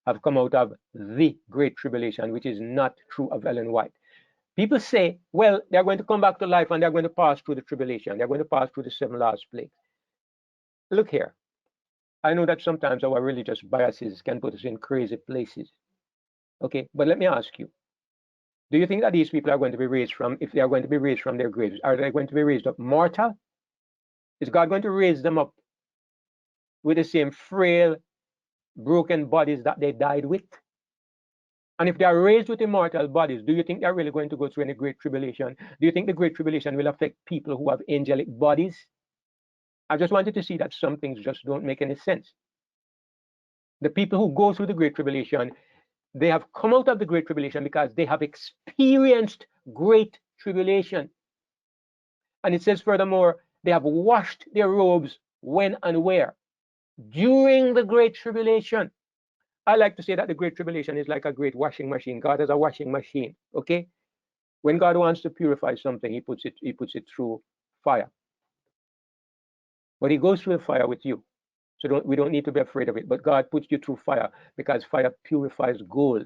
have come out of the great tribulation, which is not true of Ellen White. People say, well, they're going to come back to life and they're going to pass through the tribulation. They're going to pass through the 7 last plagues. Look here. I know that sometimes our religious biases can put us in crazy places. Okay, but let me ask you, do you think that these people are going to be raised from, if they are going to be raised from their graves, are they going to be raised up mortal? Is God going to raise them up with the same frail, broken bodies that they died with? And if they are raised with immortal bodies, do you think they're really going to go through any great tribulation? Do you think the great tribulation will affect people who have angelic bodies? I just wanted to see that some things just don't make any sense. The people who go through the great tribulation, they have come out of the great tribulation because they have experienced great tribulation. And it says furthermore, they have washed their robes when and where? During the great tribulation. I like to say that the great tribulation is like a great washing machine. God has a washing machine, okay? When God wants to purify something, he puts it through fire. But he goes through the fire with you. So we don't need to be afraid of it. But God puts you through fire because fire purifies gold.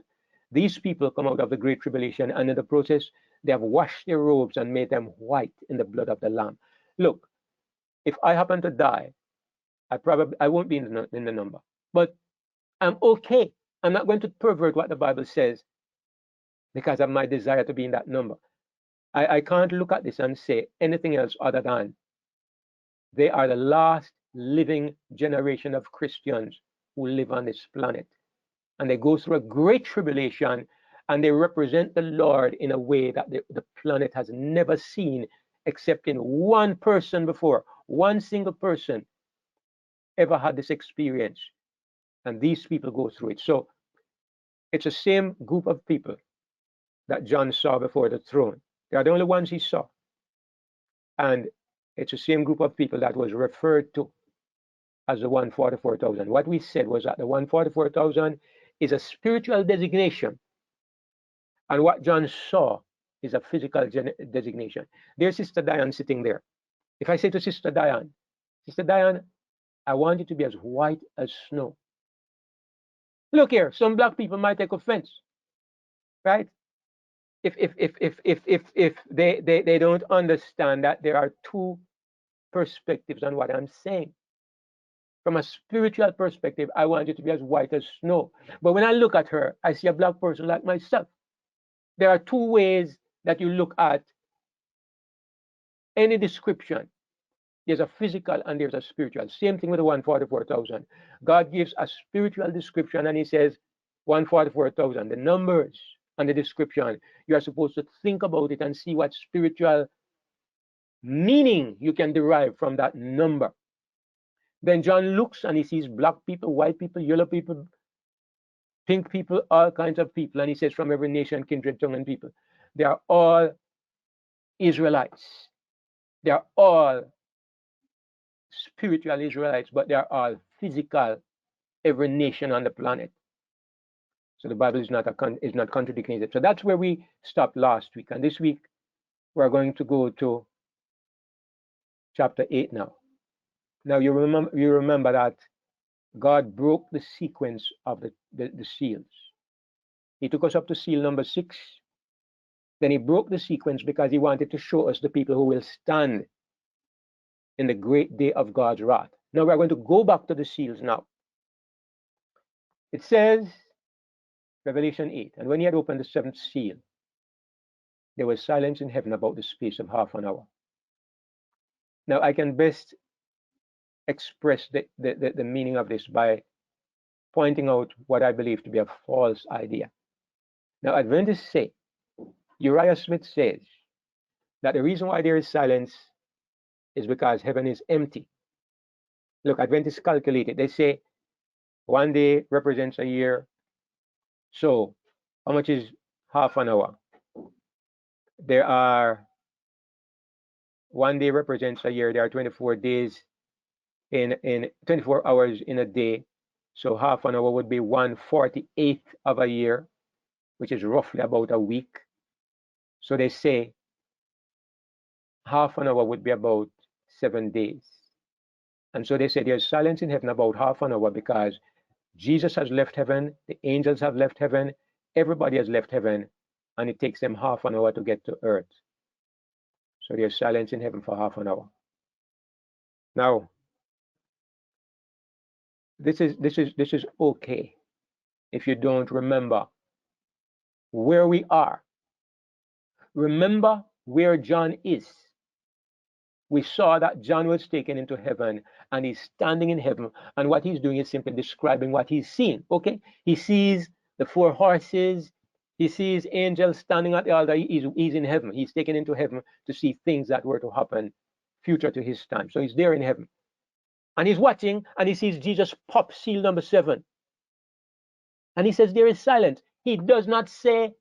These people come out of the great tribulation, and in the process, they have washed their robes and made them white in the blood of the Lamb. Look, if I happen to die, I won't be in the number. But I'm okay. I'm not going to pervert what the Bible says because of my desire to be in that number. I can't look at this and say anything else other than they are the last living generation of Christians who live on this planet. And they go through a great tribulation, and they represent the Lord in a way that the planet has never seen, except in one person before. One single person ever had this experience. And these people go through it. So it's the same group of people that John saw before the throne. They are the only ones he saw. And it's the same group of people that was referred to as the 144,000. What we said was that the 144,000 is a spiritual designation. And what John saw is a physical designation. There's Sister Diane sitting there. If I say to Sister Diane, I want you to be as white as snow. Look here, some black people might take offense, right? If they don't understand that there are two perspectives on what I'm saying. From a spiritual perspective, I want you to be as white as snow. But when I look at her, I see a black person like myself. There are two ways that you look at any description. There's a physical and there's a spiritual. Same thing with the 144,000. God gives a spiritual description and he says 144,000. The numbers and the description, you are supposed to think about it and see what spiritual meaning you can derive from that number. Then John looks and he sees black people, white people, yellow people, pink people, all kinds of people. And he says, from every nation, kindred, tongue, and people. They are all Israelites. They are all spiritual Israelites, but they are all physical, every nation on the planet. So the Bible is not contradicting it. So that's where we stopped last week. And this week, we're going to go to chapter 8 now. Now you remember that God broke the sequence of the seals. He took us up to seal number 6. Then he broke the sequence because he wanted to show us the people who will stand in the great day of God's wrath. Now we're going to go back to the seals now. It says, Revelation 8, and when he had opened the 7th seal, there was silence in heaven about the space of half an hour. Now I can best express the meaning of this by pointing out what I believe to be a false idea. Now Adventists say, Uriah Smith says, that the reason why there is silence is because heaven is empty. Look, Adventists calculate it. They say 1 day represents a year. So how much is half an hour? There are 1 day represents a year. There are 24 days in 24 hours in a day. So half an hour would be 1/48th of a year, which is roughly about a week. So they say half an hour would be about 7 days. And so they say there's silence in heaven about half an hour because Jesus has left heaven, the angels have left heaven, everybody has left heaven, and it takes them half an hour to get to earth. So there's silence in heaven for half an hour. Now, this is okay if you don't remember where we are. Remember where John is. We saw that John was taken into heaven and he's standing in heaven, and what he's doing is simply describing what he's seen. Okay, he sees the 4 horses, he sees angels standing at the altar. He's in heaven. He's taken into heaven to see things that were to happen future to his time. So he's there in heaven, and he's watching, and he sees Jesus pop seal number 7, and he says there is silence. He does not say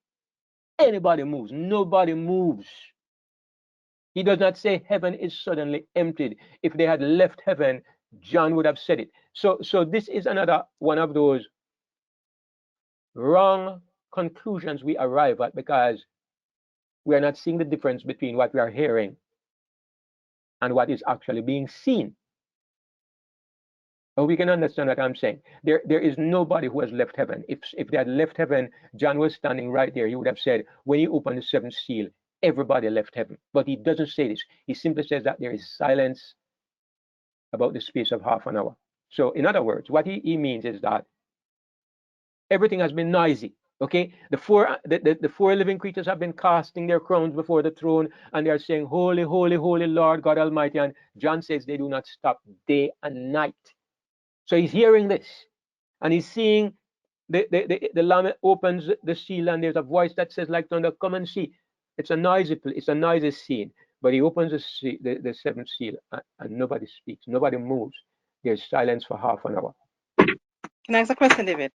anybody moves. Nobody moves. He does not say heaven is suddenly emptied. If they had left heaven, John would have said it. So this is another one of those wrong conclusions we arrive at because we are not seeing the difference between what we are hearing and what is actually being seen. But we can understand what I'm saying. There is nobody who has left heaven. If they had left heaven, John was standing right there. He would have said, when you open the 7th seal, everybody left heaven. But he doesn't say this. He simply says that there is silence about the space of half an hour. So in other words, what he means is that everything has been noisy. Okay, the four living creatures have been casting their crowns before the throne, and they are saying, holy, holy, holy Lord God Almighty. And John says they do not stop day and night. So he's hearing this, and he's seeing the Lamb opens the seal, and there's a voice that says like thunder, come and see. It's a noisy scene. But he opens the 7th seal, and nobody speaks, nobody moves. There's silence for half an hour. Can I ask a question, David?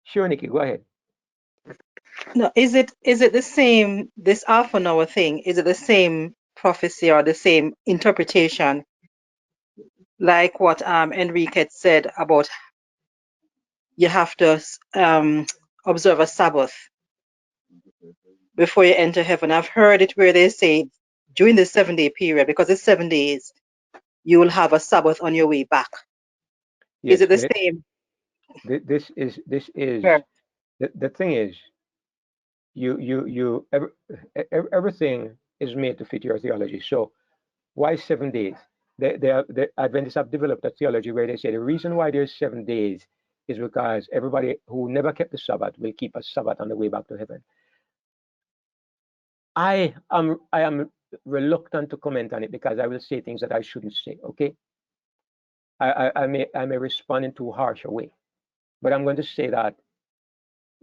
Sure, Nikki, go ahead. No, is it the same, this half an hour thing, is it the same prophecy or the same interpretation like what Enrique said about you have to observe a Sabbath before you enter heaven? I've heard it where they say during the 7-day period, because it's 7 days, you will have a Sabbath on your way back. Yes, is it the same? This is Sure. the thing is, everything is made to fit your theology. So why 7 days? The Adventists have developed a theology where they say the reason why there's 7 days is because everybody who never kept the Sabbath will keep a Sabbath on the way back to heaven. I am reluctant to comment on it because I will say things that I shouldn't say. Okay, I may respond in too harsh a way, but I'm going to say that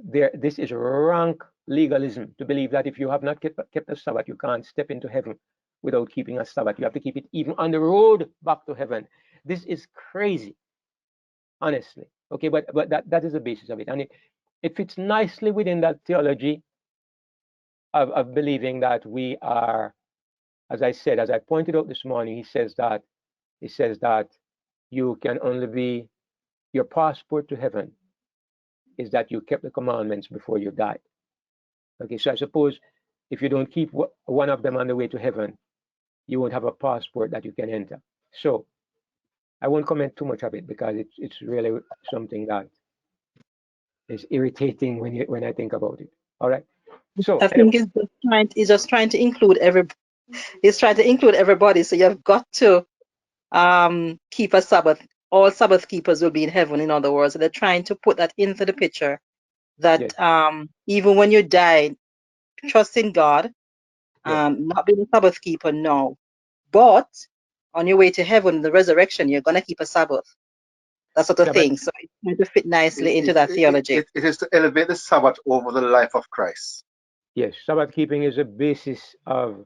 this is rank legalism to believe that if you have not kept the Sabbath, you can't step into heaven without keeping a Sabbath. You have to keep it even on the road back to heaven. This is crazy, honestly. Okay, but that is the basis of it. And it fits nicely within that theology of believing that we are, as I said, as I pointed out this morning, he says that you can only be, your passport to heaven is that you kept the commandments before you died. Okay, so I suppose if you don't keep one of them on the way to heaven, you won't have a passport that you can enter. So I won't comment too much of it because it's really something that is irritating when I think about it. All right. So I think he's just trying to include he's trying to include everybody. So you've got to keep a Sabbath. All Sabbath keepers will be in heaven, in other words. So they're trying to put that into the picture that yes, even when you die, trust in God, yes, not being a Sabbath keeper, no. But on your way to heaven, the resurrection, you're going to keep a Sabbath. That sort of yeah, but thing. So it's going to fit nicely into that theology. It is to elevate the Sabbath over the life of Christ. yes, Sabbath keeping is a basis of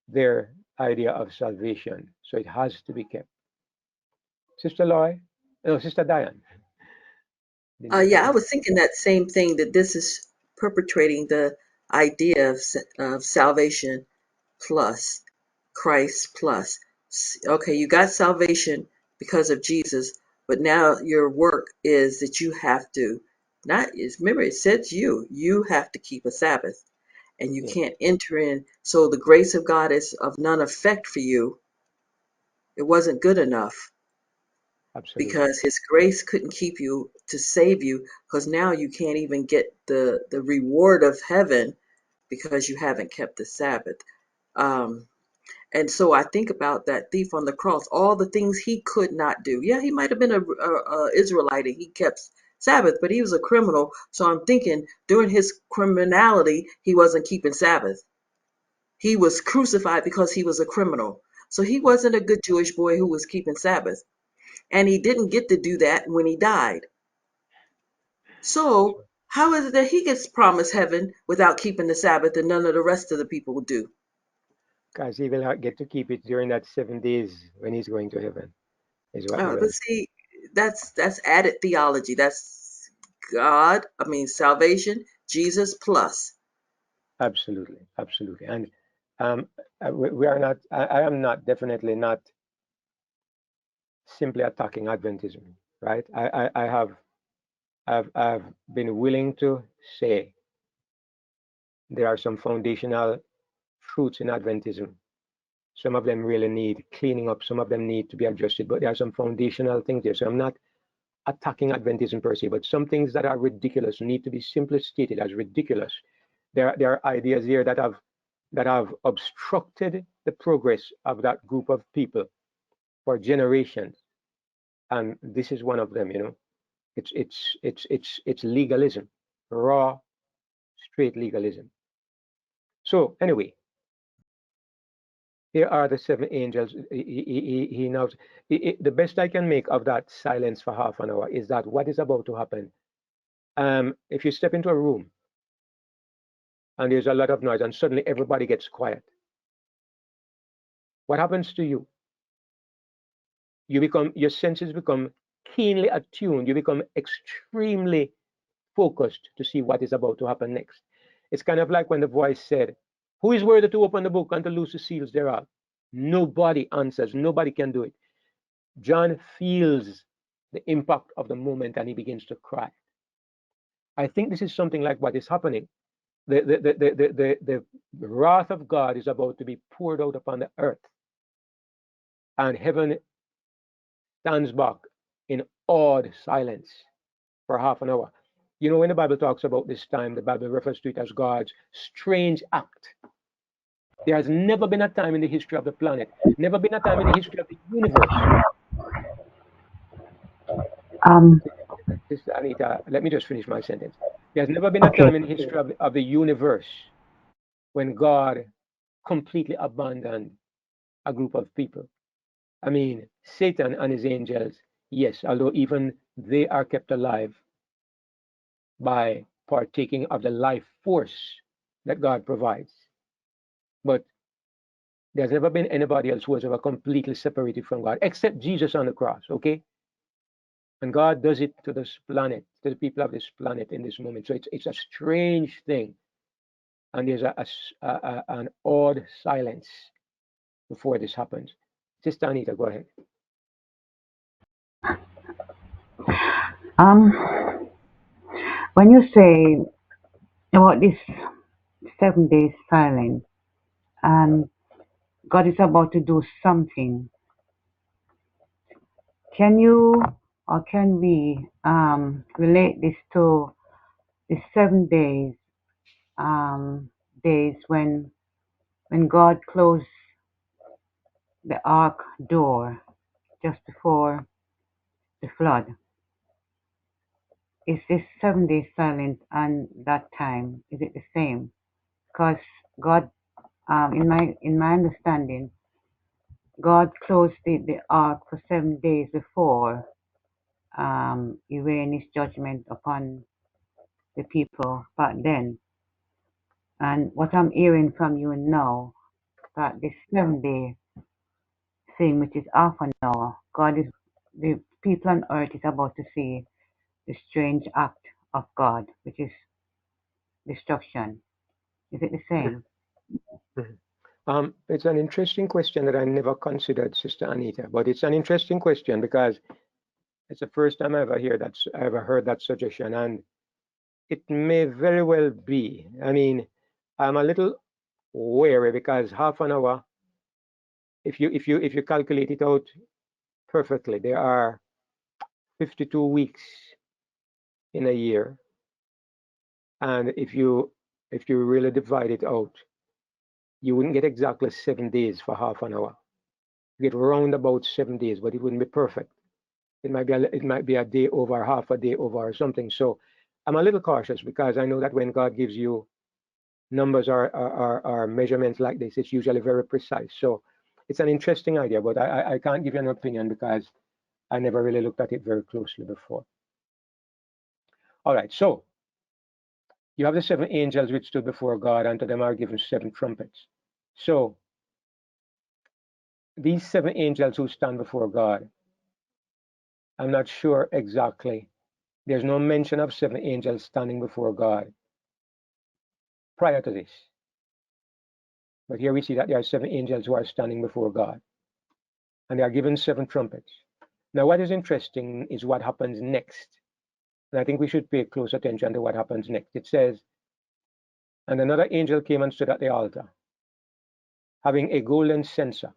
their idea of salvation. So it has to be kept. Sister Loy, no, Sister Diane. Yeah, I was thinking that same thing, that this is perpetrating the idea of salvation plus Christ plus. Okay, you got salvation because of Jesus, but now your work is that you have to not remember it says you have to keep a Sabbath, and you Yes, can't enter in. So the grace of God is of none effect for you. It wasn't good enough, absolutely. because his grace couldn't keep you to save you, because now you can't even get the reward of heaven because you haven't kept the Sabbath. um and so I think about that thief on the cross, all the things he could not do. Yeah, he might have been a Israelite and he kept Sabbath, but he was a criminal. So I'm thinking during his criminality he wasn't keeping Sabbath. He was crucified because he was a criminal, so he wasn't a good Jewish boy who was keeping Sabbath, and he didn't get to do that when he died. So how is it that he gets promised heaven without keeping the Sabbath and none of the rest of the people do? Because he will not get to keep it during that 7 days when he's going to heaven, is what they But will. see, that's added theology. That's God. I mean, salvation, Jesus plus. Absolutely, absolutely. And we are not, I am not, definitely not simply attacking Adventism, right? I've been willing to say there are some foundational truths in Adventism. Some of them really need cleaning up, some of them need to be adjusted, but there are some foundational things there. So I'm not attacking Adventism per se, but some things that are ridiculous need to be simply stated as ridiculous. There are ideas here that have obstructed the progress of that group of people for generations, and this is one of them. It's legalism, raw, straight legalism. So anyway, here are the 7 angels. He knows. The best I can make of that silence for half an hour is that what is about to happen. If you step into a room and there's a lot of noise and suddenly everybody gets quiet, what happens to you? Your senses become keenly attuned. You become extremely focused to see what is about to happen next. It's kind of like when the voice said, "Who is worthy to open the book and to loose the seals thereof?" Nobody answers. Nobody can do it. John feels the impact of the moment and he begins to cry. I think this is something like what is happening. The wrath of God is about to be poured out upon the earth, and heaven stands back in awed silence for half an hour. You know, when the Bible talks about this time, the Bible refers to it as God's strange act. There has never been a time in the history of the planet, never been a time in the history of the universe. Sister Anita, let me just finish my sentence. There has never been a time in the history of the universe when God completely abandoned a group of people. I mean, Satan and his angels, yes, although even they are kept alive by partaking of the life force that God provides. But There's never been anybody else who was ever completely separated from God, except Jesus on the cross, okay? And God does it to this planet, to the people of this planet in this moment. So it's a strange thing. And there's an odd silence before this happens. Sister Anita, go ahead. When you say about this 7 days silence and God is about to do something, can you or can we relate this to the 7 days days when God closed the ark door just before the flood? Is this 7 days silent and that time, is it the same? Because God, in my understanding, God closed the ark for 7 days before he rained his judgment upon the people back then. And what I'm hearing from you now, that this 7 day thing, which is half an hour, the people on earth is about to see the strange act of God, which is destruction. Is it the same? It's an interesting question that I never considered, Sister Anita, but it's an interesting question because it's the first time I ever heard that suggestion, and it may very well be. I mean, I'm a little wary because half an hour, if you calculate it out perfectly, there are 52 weeks in a year, and if you really divide it out, you wouldn't get exactly 7 days for half an hour. You get round about 7 days, but it wouldn't be perfect. It might be a day over, half a day over, or something. So I'm a little cautious because I know that when God gives you numbers or measurements like this, it's usually very precise. So it's an interesting idea, but I can't give you an opinion because I never really looked at it very closely before. All right, so you have the 7 angels which stood before God, and to them are given 7 trumpets. So these 7 angels who stand before God, I'm not sure exactly. There's no mention of 7 angels standing before God prior to this. But here we see that there are 7 angels who are standing before God, and they are given 7 trumpets. Now, what is interesting is what happens next. And I think we should pay close attention to what happens next. It says, and another angel came and stood at the altar, having a golden censer.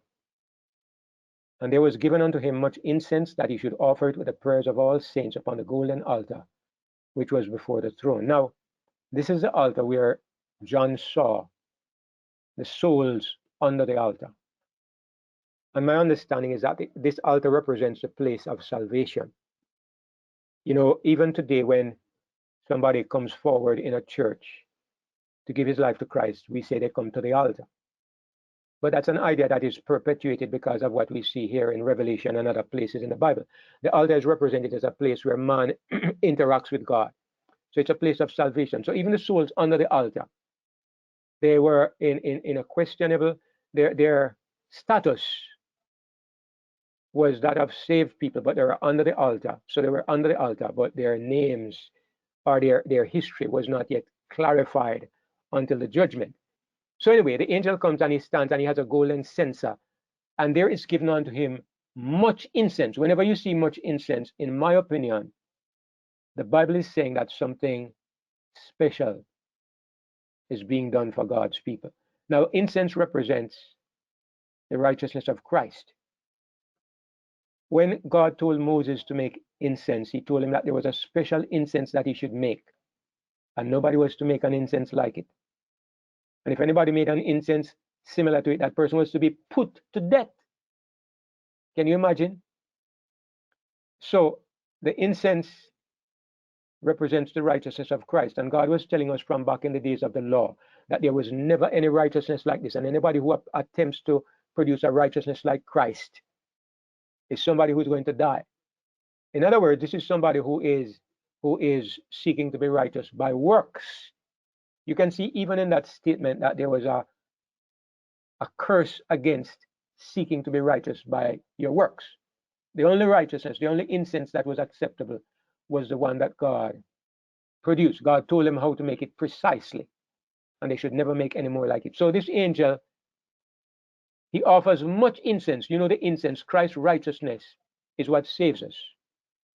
And there was given unto him much incense, that he should offer it with the prayers of all saints upon the golden altar, which was before the throne. Now, this is the altar where John saw the souls under the altar. And my understanding is that this altar represents the place of salvation. You know, even today, when somebody comes forward in a church to give his life to Christ, we say they come to the altar. But that's an idea that is perpetuated because of what we see here in Revelation and other places in the Bible. The altar is represented as a place where man interacts with God. So it's a place of salvation. So even the souls under the altar, they were in a questionable, their status was that of saved people, but they were under the altar. So they were under the altar, but their names or their history was not yet clarified until the judgment. So anyway, the angel comes and he stands and he has a golden censer, and there is given unto him much incense. Whenever you see much incense, in my opinion, the Bible is saying that something special is being done for God's people. Now, incense represents the righteousness of Christ. When God told Moses to make incense, he told him that there was a special incense that he should make, and nobody was to make an incense like it. And if anybody made an incense similar to it, that person was to be put to death. Can you imagine? So the incense represents the righteousness of Christ. And God was telling us from back in the days of the law that there was never any righteousness like this. And anybody who attempts to produce a righteousness like Christ is somebody who's going to die. In other words, this is somebody who is seeking to be righteous by works. You can see even in that statement that there was a a curse against seeking to be righteous by your works. The only righteousness, the only incense that was acceptable was the one that God produced. God told them how to make it precisely, and they should never make any more like it. So this angel, he offers much incense. You know, the incense, Christ's righteousness is what saves us.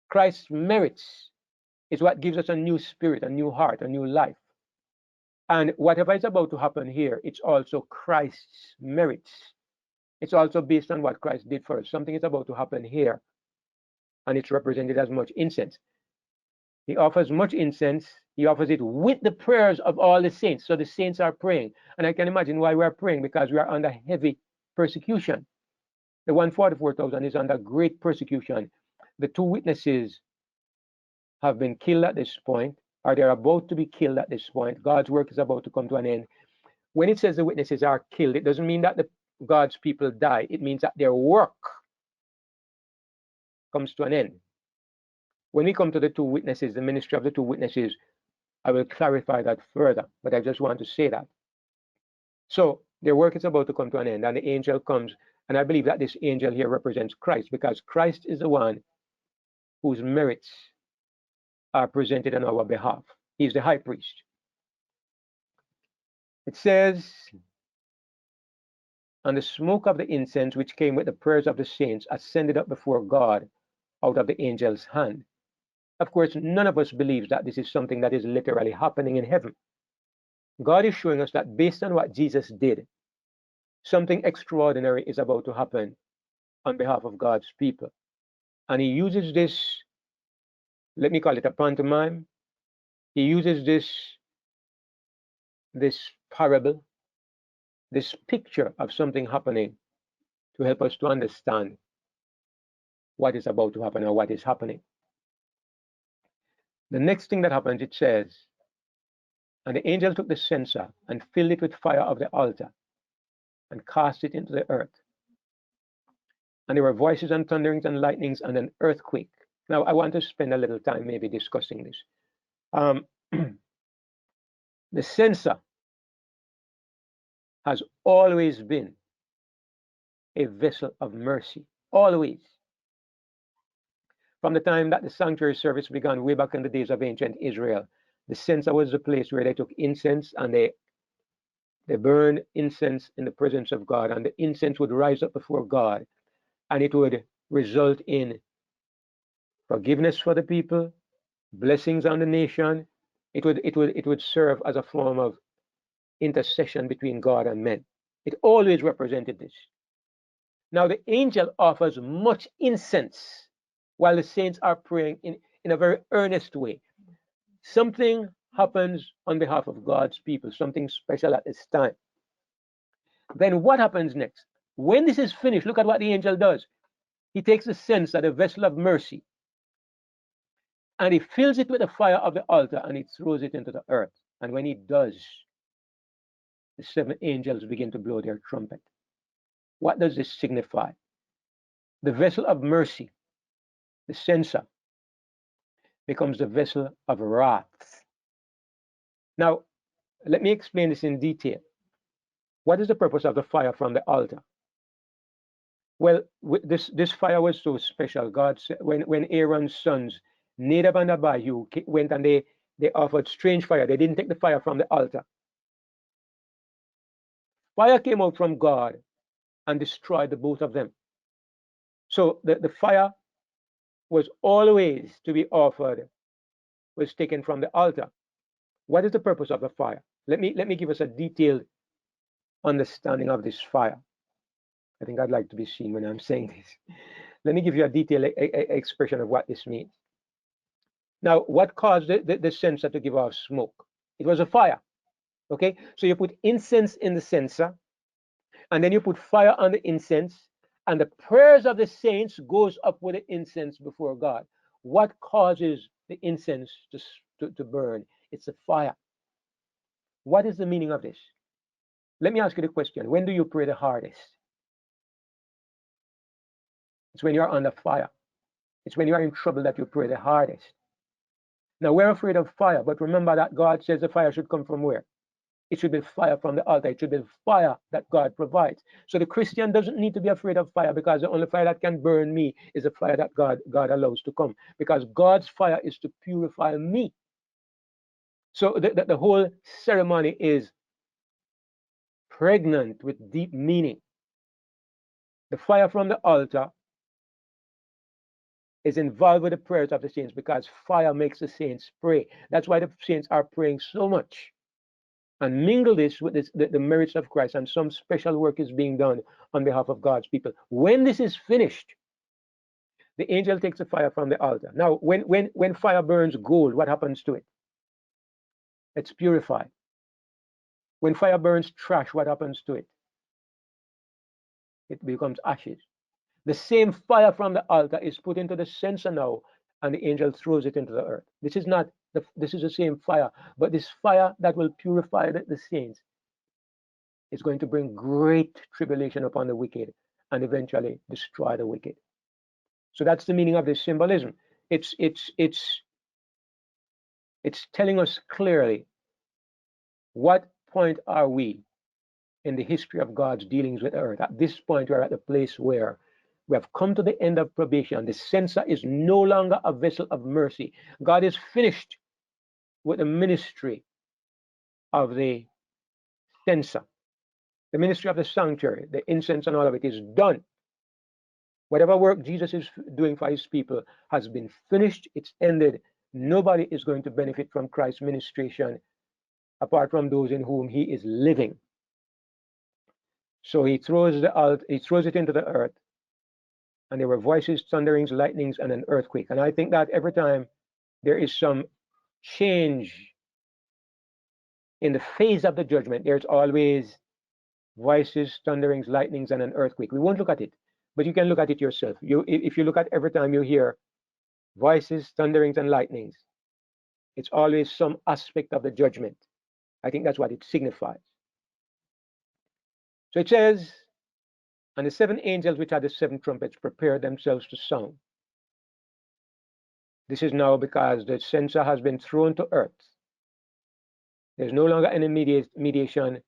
Christ's merits is what gives us a new spirit, a new heart, a new life. And whatever is about to happen here, it's also Christ's merits. It's also based on what Christ did for us. Something is about to happen here, and it's represented as much incense. He offers much incense. He offers it with the prayers of all the saints. So the saints are praying. And I can imagine why we are praying, because we are under heavy persecution. The 144,000 is under great persecution. The two witnesses have been killed at this point, or they're about to be killed at this point. God's work is about to come to an end. When it says the witnesses are killed, it doesn't mean that God's people die. It means that their work comes to an end. When we come to the two witnesses, the ministry of the two witnesses, I will clarify that further, but I just want to say that. So their work is about to come to an end, and the angel comes, and I believe that this angel here represents Christ, because Christ is the one whose merits are presented on our behalf. He's the high priest. It says, and the smoke of the incense which came with the prayers of the saints ascended up before God out of the angel's hand. Of course, none of us believes that this is something that is literally happening in heaven. God is showing us that based on what Jesus did, something extraordinary is about to happen on behalf of God's people. And he uses this, let me call it a pantomime. He uses this parable, this picture of something happening to help us to understand what is about to happen or what is happening. The next thing that happens, it says, and the angel took the censer and filled it with fire of the altar and cast it into the earth. And there were voices and thunderings and lightnings and an earthquake. Now, I want to spend a little time maybe discussing this. The censer has always been a vessel of mercy, always. From the time that the sanctuary service began way back in the days of ancient Israel, the censer was the place where they took incense and they burned incense in the presence of God, and the incense would rise up before God, and it would result in forgiveness for the people, blessings on the nation. It would serve as a form of intercession between God and men. It always represented this. Now the angel offers much incense while the saints are praying in a very earnest way. Something happens on behalf of God's people, something special at this time. Then what happens next? When this is finished, look at what the angel does. He takes the censer, the vessel of mercy, and he fills it with the fire of the altar, and he throws it into the earth. And when he does, the seven angels begin to blow their trumpet. What does this signify? The vessel of mercy, the censer, becomes the vessel of wrath. Now, let me explain this in detail. What is the purpose of the fire from the altar? Well, this fire was so special. God said, when Aaron's sons, Nadab and Abihu, went and they offered strange fire, they didn't take the fire from the altar. Fire came out from God and destroyed the both of them. So the fire was always to be offered, was taken from the altar. What is the purpose of the fire? Let me give us a detailed understanding of this fire. I think I'd like to be seen when I'm saying this. Let me give you a detailed expression of what this means. Now, what caused the censer to give off smoke? It was a fire. Okay, so you put incense in the censer, and then you put fire on the incense, and the prayers of the saints goes up with the incense before God. What causes the incense to burn? It's a fire. What is the meaning of this? Let me ask you the question. When do you pray the hardest? It's when you're under fire. It's when you are in trouble that you pray the hardest. Now, we're afraid of fire, but remember that God says the fire should come from where? It should be fire from the altar. It should be fire that God provides. So the Christian doesn't need to be afraid of fire, because the only fire that can burn me is the fire that God allows to come, because God's fire is to purify me. So the whole ceremony is pregnant with deep meaning. The fire from the altar is involved with the prayers of the saints, because fire makes the saints pray. That's why the saints are praying so much. And mingle this with the merits of Christ, and some special work is being done on behalf of God's people. When this is finished, the angel takes the fire from the altar. Now, when fire burns gold, what happens to it? It's purified. When fire burns trash, what happens to it? It becomes ashes. The same fire from the altar is put into the censer now, and the angel throws it into the earth. This is not this is the same fire, but this fire that will purify the saints is going to bring great tribulation upon the wicked and eventually destroy the wicked. So that's the meaning of this symbolism. It's telling us clearly what point are we in the history of God's dealings with the earth. At this point, we're at the place where we have come to the end of probation. The censer is no longer a vessel of mercy. God is finished with the ministry of the censer. The ministry of the sanctuary, the incense and all of it is done. Whatever work Jesus is doing for his people has been finished. It's ended. Nobody is going to benefit from Christ's ministration apart from those in whom he is living. So he throws it into the earth, and there were voices, thunderings, lightnings, and an earthquake. And I think that every time there is some change in the phase of the judgment, there's always voices, thunderings, lightnings, and an earthquake. We won't look at it, but you can look at it yourself. If you look at every time you hear voices, thunderings, and lightnings, it's always some aspect of the judgment. I think that's what it signifies. So it says, and the seven angels which had the seven trumpets prepared themselves to sound. This is now because the censer has been thrown to earth. There's no longer any mediation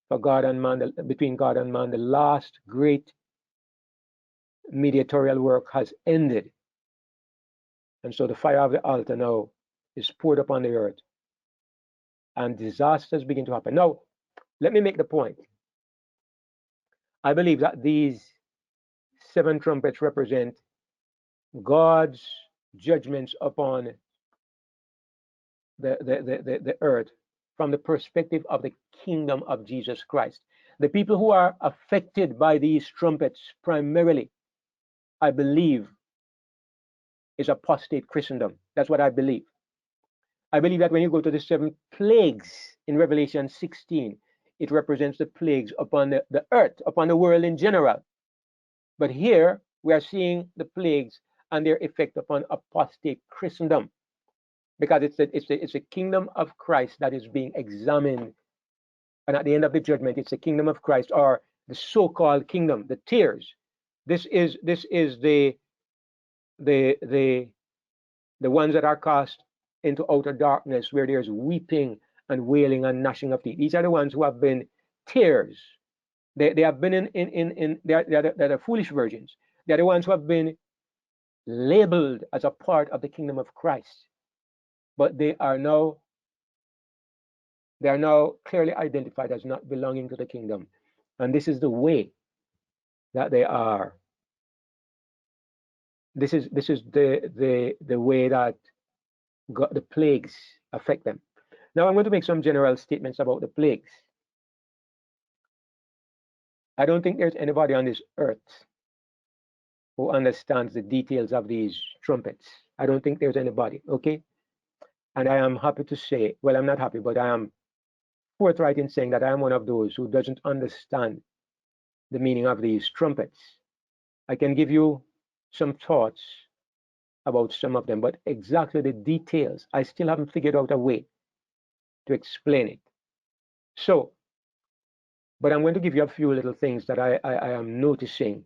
for God and man, between God and man. The last great mediatorial work has ended. And so the fire of the altar now is poured upon the earth, and disasters begin to happen. Now, let me make the point. I believe that these seven trumpets represent God's judgments upon the earth from the perspective of the kingdom of Jesus Christ. The people who are affected by these trumpets primarily, I believe, is apostate Christendom. That's what I believe. I believe that when you go to the seven plagues in Revelation 16, it represents the plagues upon the earth, upon the world in general. But here we are seeing the plagues and their effect upon apostate Christendom, because it's the kingdom of Christ that is being examined, and at the end of the judgment, it's the kingdom of Christ, or the so-called kingdom, the tears. This is the ones that are cast into outer darkness, where there's weeping and wailing and gnashing of teeth. These are the ones who have been tears. They have been they're the foolish virgins. They're the ones who have been labeled as a part of the kingdom of Christ, but they are now clearly identified as not belonging to the kingdom. And this is the way that they are. This is the way that the plagues affect them. Now I'm going to make some general statements about the plagues. I don't think there's anybody on this earth who understands the details of these trumpets. I don't think there's anybody, okay? And I am happy to say, well, I'm not happy, but I am forthright in saying that I am one of those who doesn't understand the meaning of these trumpets. I can give you some thoughts about some of them, but exactly the details, I still haven't figured out a way to explain it. So, but I'm going to give you a few little things that I am noticing,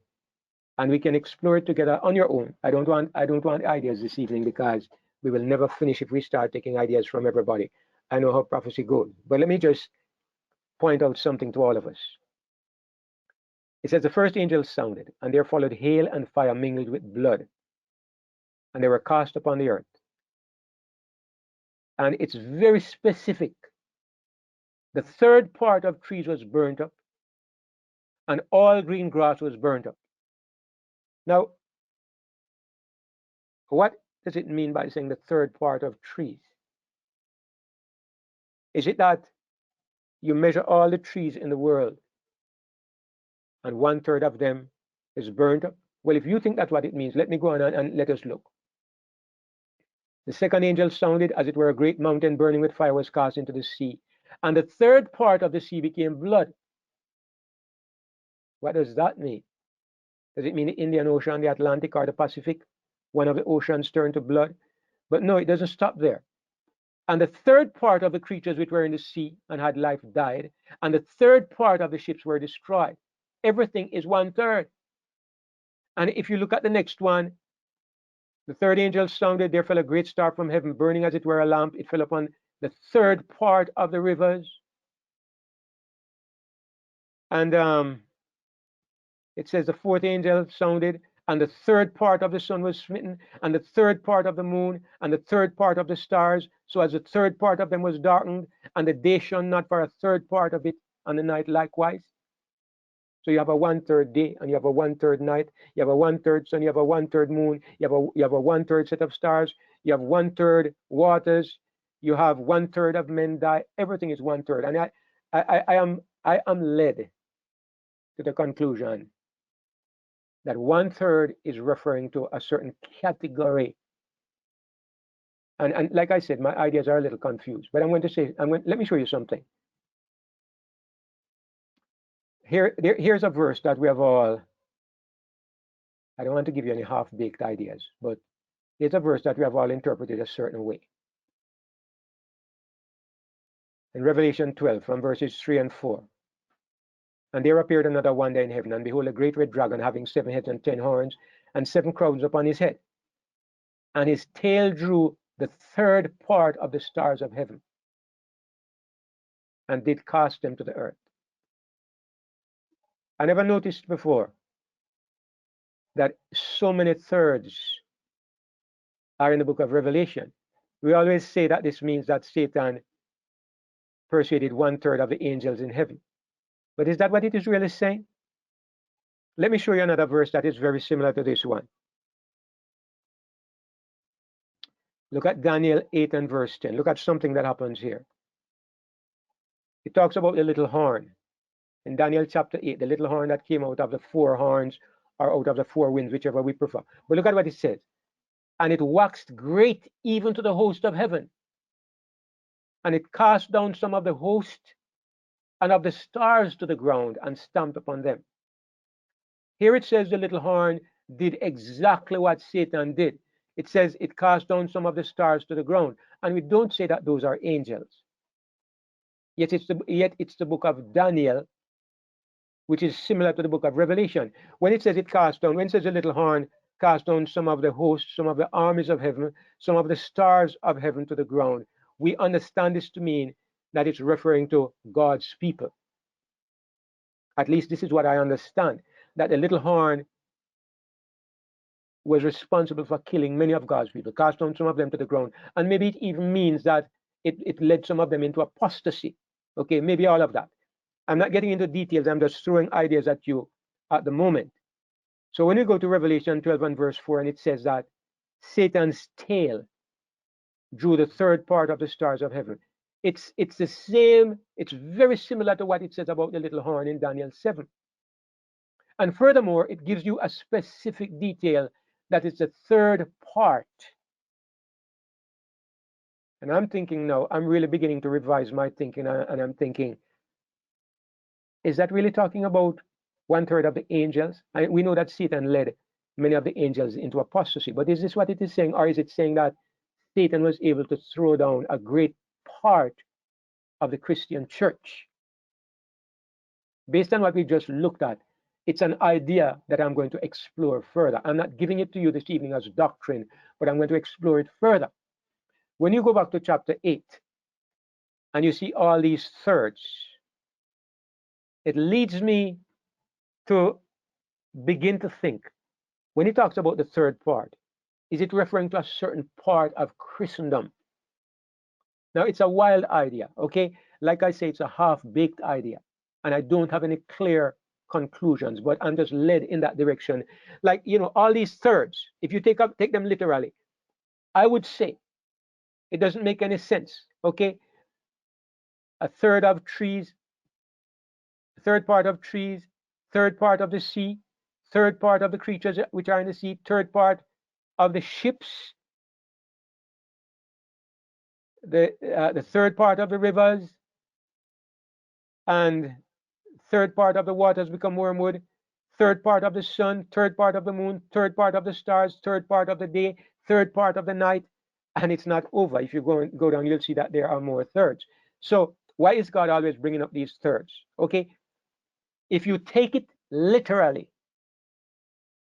and we can explore it together on your own. I don't want ideas this evening, because we will never finish if we start taking ideas from everybody. I know how prophecy goes, but let me just point out something to all of us. It says the first angel sounded, and there followed hail and fire mingled with blood, and they were cast upon the earth. And it's very specific. The third part of trees was burnt up, and all green grass was burnt up. Now, what does it mean by saying the third part of trees? Is it that you measure all the trees in the world and 1/3 of them is burnt up? Well, if you think that's what it means, let me go on and let us look. The second angel sounded, as it were a great mountain burning with fire was cast into the sea, and the third part of the sea became blood. What does that mean? Does it mean the Indian Ocean, the Atlantic, or the Pacific? One of the oceans turned to blood? But no, it doesn't stop there. And the third part of the creatures which were in the sea and had life died, and the third part of the ships were destroyed. Everything is 1/3. And if you look at the next one, the third angel sounded, there fell a great star from heaven, burning as it were a lamp. It fell upon the third part of the rivers. And it says the fourth angel sounded, and the third part of the sun was smitten, and the third part of the moon, and the third part of the stars, so as the third part of them was darkened, and the day shone not for a third part of it, and the night likewise. So you have a 1/3 day, and you have a 1/3 night, you have a 1/3 sun, you have a 1/3 moon, you have a 1/3 set of stars, you have 1/3 waters, you have 1/3 of men die. Everything is 1/3. And I am led to the conclusion that 1/3 is referring to a certain category. And like I said, my ideas are a little confused, but I'm going to say, let me show you something. Here's a verse that we have all, I don't want to give you any half-baked ideas, but it's a verse that we have all interpreted a certain way. In Revelation 12, from verses 3 and 4. And there appeared another wonder in heaven, and behold, a great red dragon having 7 heads and 10 horns, and 7 crowns upon his head. And his tail drew the third part of the stars of heaven, and did cast them to the earth. I never noticed before that so many thirds are in the book of Revelation. We always say that this means that Satan persuaded 1/3 of the angels in heaven. But is that what it is really saying? Let me show you another verse that is very similar to this one. Look at Daniel 8 and verse 10. Look at something that happens here. It talks about the little horn. In Daniel chapter 8, the little horn that came out of the 4 horns, or out of the 4 winds, whichever we prefer. But look at what it says. And it waxed great even to the host of heaven. And it cast down some of the host and of the stars to the ground, and stamped upon them. Here it says the little horn did exactly what Satan did. It says it cast down some of the stars to the ground. And we don't say that those are angels. Yet it's the book of Daniel, which is similar to the book of Revelation. When it says it cast down, when it says the little horn cast down some of the hosts, some of the armies of heaven, some of the stars of heaven to the ground, we understand this to mean that it's referring to God's people. At least this is what I understand, that the little horn was responsible for killing many of God's people, cast down some of them to the ground. And maybe it even means that it led some of them into apostasy. Okay, maybe all of that. I'm not getting into details, I'm just throwing ideas at you at the moment. So when you go to Revelation 12 and verse 4, and it says that Satan's tail drew the third part of the stars of heaven. It's the same, it's very similar to what it says about the little horn in Daniel 7. And furthermore, it gives you a specific detail that it's the third part. And I'm thinking now, I'm really beginning to revise my thinking, and I'm thinking, is that really talking about 1/3 of the angels? We know that Satan led many of the angels into apostasy, but is this what it is saying? Or is it saying that Satan was able to throw down a great part of the Christian church? Based on what we just looked at, it's an idea that I'm going to explore further. I'm not giving it to you this evening as doctrine, but I'm going to explore it further. When you go back to chapter 8, and you see all these thirds, it leads me to begin to think, when he talks about the third part, is it referring to a certain part of Christendom? Now, it's a wild idea, okay? Like I say, it's a half-baked idea, and I don't have any clear conclusions, but I'm just led in that direction. Like, you know, all these thirds, if you take them literally, I would say it doesn't make any sense, okay? A third of trees, third part of trees, third part of the sea, third part of the creatures which are in the sea, third part of the ships, the third part of the rivers, and third part of the waters become wormwood, third part of the sun, third part of the moon, third part of the stars, third part of the day, third part of the night, and it's not over. If you go down, you'll see that there are more thirds. So why is God always bringing up these thirds? Okay, if you take it literally,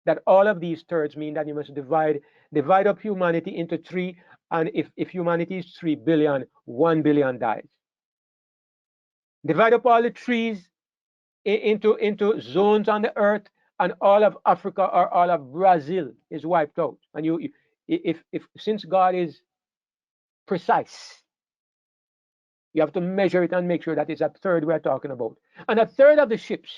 that all of these thirds mean that you must divide up humanity into three, and if humanity is 3 billion, 1 billion dies. Divide up all the trees into zones on the earth, and all of Africa or all of Brazil is wiped out. And if since God is precise, you have to measure it and make sure that it's a third we're talking about, and a third of the ships,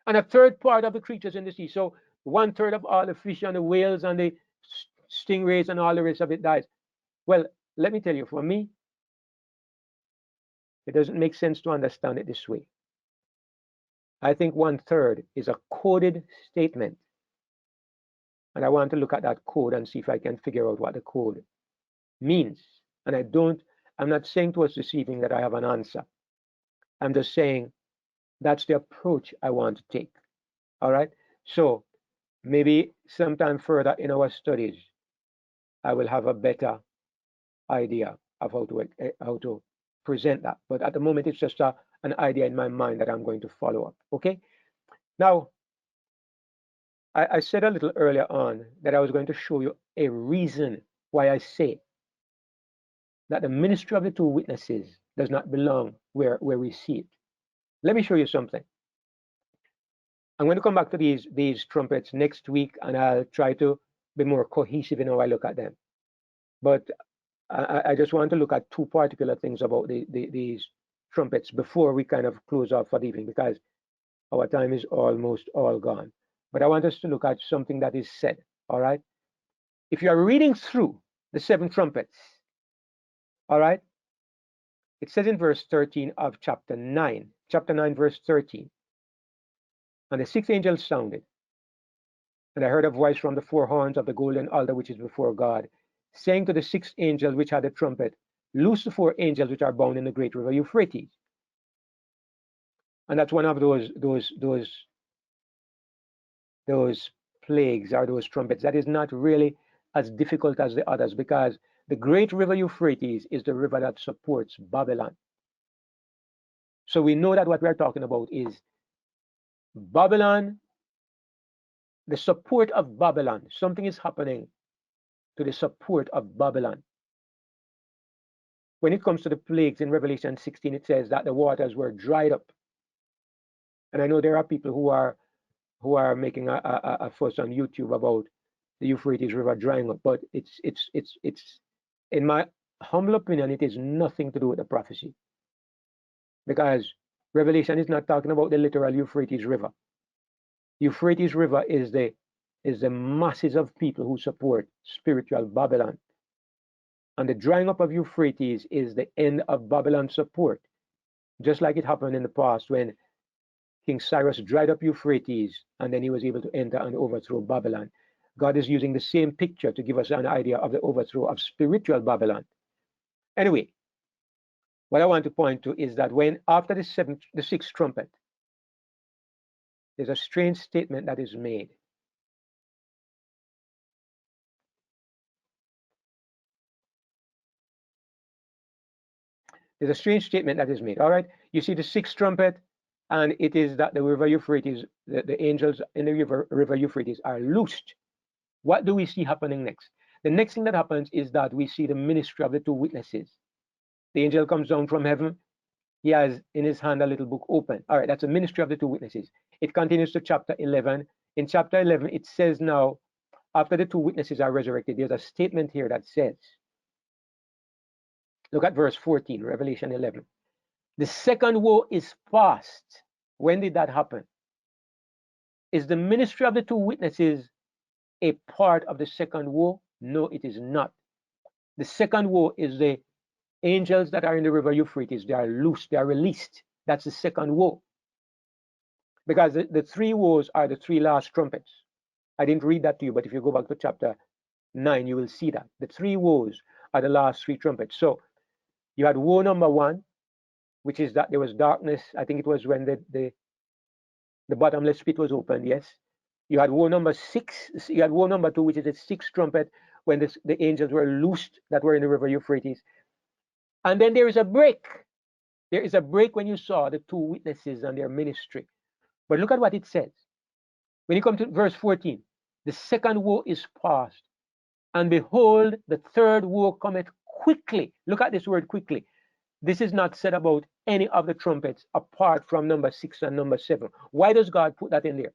and a third part of the creatures in the sea. So 1/3 of all the fish and the whales and the stingrays and all the rest of it dies. Well, let me tell you, for me, it doesn't make sense to understand it this way. I think 1/3 is a coded statement. And I want to look at that code and see if I can figure out what the code means. And I'm not saying to us this evening that I have an answer. I'm just saying that's the approach I want to take. All right. So maybe sometime further in our studies, I will have a better idea of how to present that. But at the moment, it's just an idea in my mind that I'm going to follow up. Okay. Now, I said a little earlier on that I was going to show you a reason why I say that the ministry of the two witnesses does not belong where we see it. Let me show you something. I'm going to come back to these trumpets next week, and I'll try to be more cohesive in how I look at them. But I just want to look at two particular things about these trumpets before we kind of close off for the evening, because our time is almost all gone. But I want us to look at something that is said, all right? If you are reading through the 7 trumpets, all right, it says in verse 13 of chapter 9, verse 13, and the 6th angel sounded, and I heard a voice from the 4 horns of the golden altar which is before God, saying to the 6th angel which had the trumpet, loose the 4 angels which are bound in the great river Euphrates. And that's one of those plagues, or those trumpets, that is not really as difficult as the others, because the great river Euphrates is the river that supports Babylon. So we know that what we're talking about is Babylon, the support of Babylon. Something is happening to the support of Babylon. When it comes to the plagues in Revelation 16, it says that the waters were dried up. And I know there are people who are making a fuss on YouTube about the Euphrates River drying up, but it's in my humble opinion, it is nothing to do with the prophecy, because Revelation is not talking about the literal Euphrates River. Euphrates River is the masses of people who support spiritual Babylon, and the drying up of Euphrates is the end of Babylon's support, just like it happened in the past when King Cyrus dried up Euphrates and then he was able to enter and overthrow Babylon. God is using the same picture to give us an idea of the overthrow of spiritual Babylon. Anyway, what I want to point to is that when after the 6th trumpet, there's a strange statement that is made. There's a strange statement that is made. All right, you see the 6th trumpet, and it is that the river Euphrates, the angels in the river Euphrates are loosed. What do we see happening next? The next thing that happens is that we see the ministry of the two witnesses. The angel comes down from heaven. he has in his hand a little book open. All right, that's a ministry of the two witnesses. It continues to chapter 11. In chapter 11, it says now, after the two witnesses are resurrected, there's a statement here that says, look at verse 14, Revelation 11. The second woe is past. When did that happen? Is the ministry of the two witnesses a part of the second woe? No, it is not. The second woe is the angels that are in the river Euphrates. They are loosed, they are released. That's the second woe. Because the three woes are the three last trumpets. I didn't read that to you, but if you go back to chapter 9, you will see that. The three woes are the last three trumpets. So you had woe number 1, which is that there was darkness. I think it was when the bottomless pit was opened, yes. You had woe number 6. You had woe number 2, which is the sixth trumpet, when the angels were loosed that were in the river Euphrates. And then there is a break. There is a break when you saw the two witnesses and their ministry. But look at what it says. When you come to verse 14, the second woe is past. And behold, the third woe cometh quickly. Look at this word quickly. This is not said about any of the trumpets apart from number 6 and number 7. Why does God put that in there?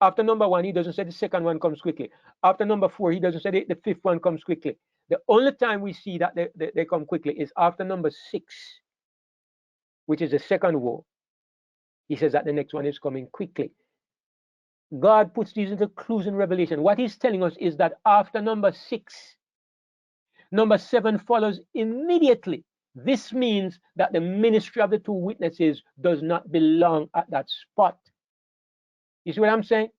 After number 1, he doesn't say the second one comes quickly. After number 4, he doesn't say the fifth one comes quickly. The only time we see that they come quickly is after number 6, which is the second woe. He says that the next one is coming quickly. God puts these little clues in Revelation. What he's telling us is that after number 6, number 7 follows immediately. This means that the ministry of the two witnesses does not belong at that spot. You see what I'm saying?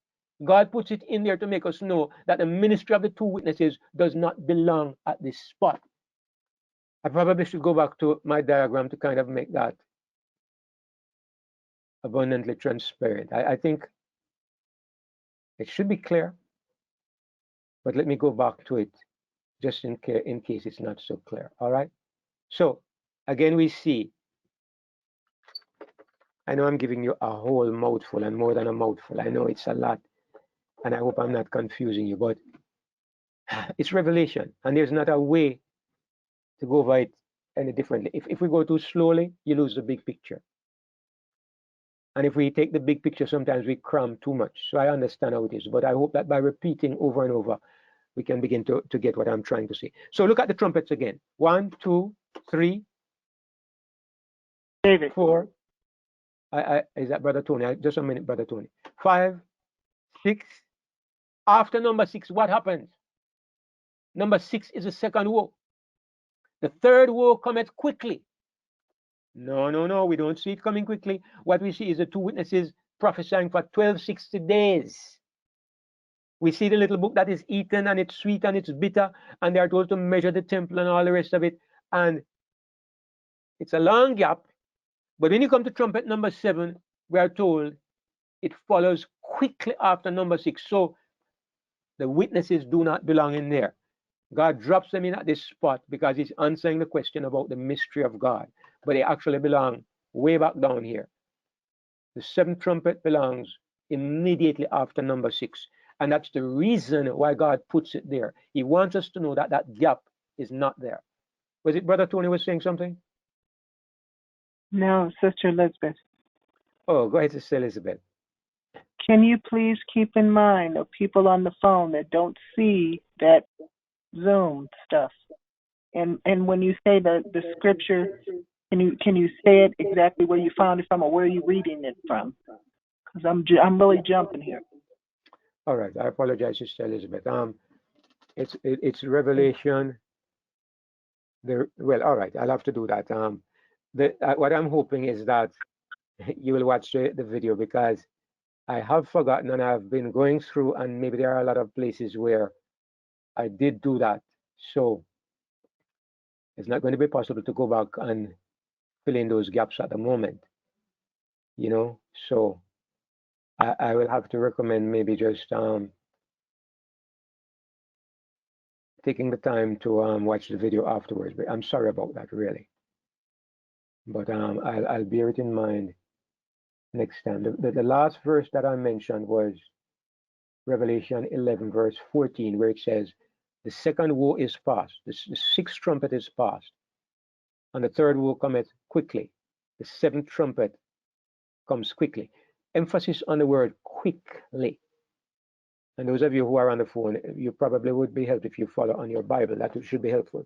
God puts it in there to make us know that the ministry of the two witnesses does not belong at this spot. I probably should go back to my diagram to kind of make that abundantly transparent. I think it should be clear, but let me go back to it just in case it's not so clear. All right. So again, we see, I know I'm giving you a whole mouthful and more than a mouthful. I know it's a lot, and I hope I'm not confusing you, but it's Revelation, and there's not a way to go over it any differently. If we go too slowly, you lose the big picture. And if we take the big picture, sometimes we cram too much. So I understand how it is, but I hope that by repeating over and over, we can begin to get what I'm trying to say. So look at the trumpets again. 1, 2, 3, David. 4. Is that Brother Tony? Just a minute, Brother Tony. 5, 6. After number 6, what happens? Number 6 is the second woe. The third woe cometh quickly. No, we don't see it coming quickly. What we see is the two witnesses prophesying for 1260 days. We see the little book that is eaten and it's sweet and it's bitter, and they are told to measure the temple and all the rest of it. And it's a long gap. But when you come to trumpet number 7, we are told it follows quickly after number 6. So the witnesses do not belong in there. God drops them in at this spot because he's answering the question about the mystery of God. But they actually belong way back down here. The 7th trumpet belongs immediately after number 6. And that's the reason why God puts it there. He wants us to know that that gap is not there. Was it Brother Tony was saying something? No, Sister Elizabeth. Oh, go ahead, Sister Elizabeth. Can you please keep in mind of people on the phone that don't see that Zoom stuff? And when you say the scripture, can you say it exactly where you found it from or where are you reading it from? Because I'm really jumping here. All right, I apologize, Sister Elizabeth. It's Revelation. Well, all right, I'll have to do that. What I'm hoping is that you will watch the video, because I have forgotten and I've been going through, and maybe there are a lot of places where I did do that. So it's not going to be possible to go back and fill in those gaps at the moment, you know. So I will have to recommend maybe just taking the time to watch the video afterwards. But I'm sorry about that, really. But I'll bear it in mind next time. The last verse that I mentioned was Revelation 11, verse 14, where it says, the second woe is past, the 6th trumpet is past, and the third woe cometh quickly. The seventh trumpet comes quickly. Emphasis on the word quickly. And those of you who are on the phone, you probably would be helped if you follow on your Bible. That should be helpful.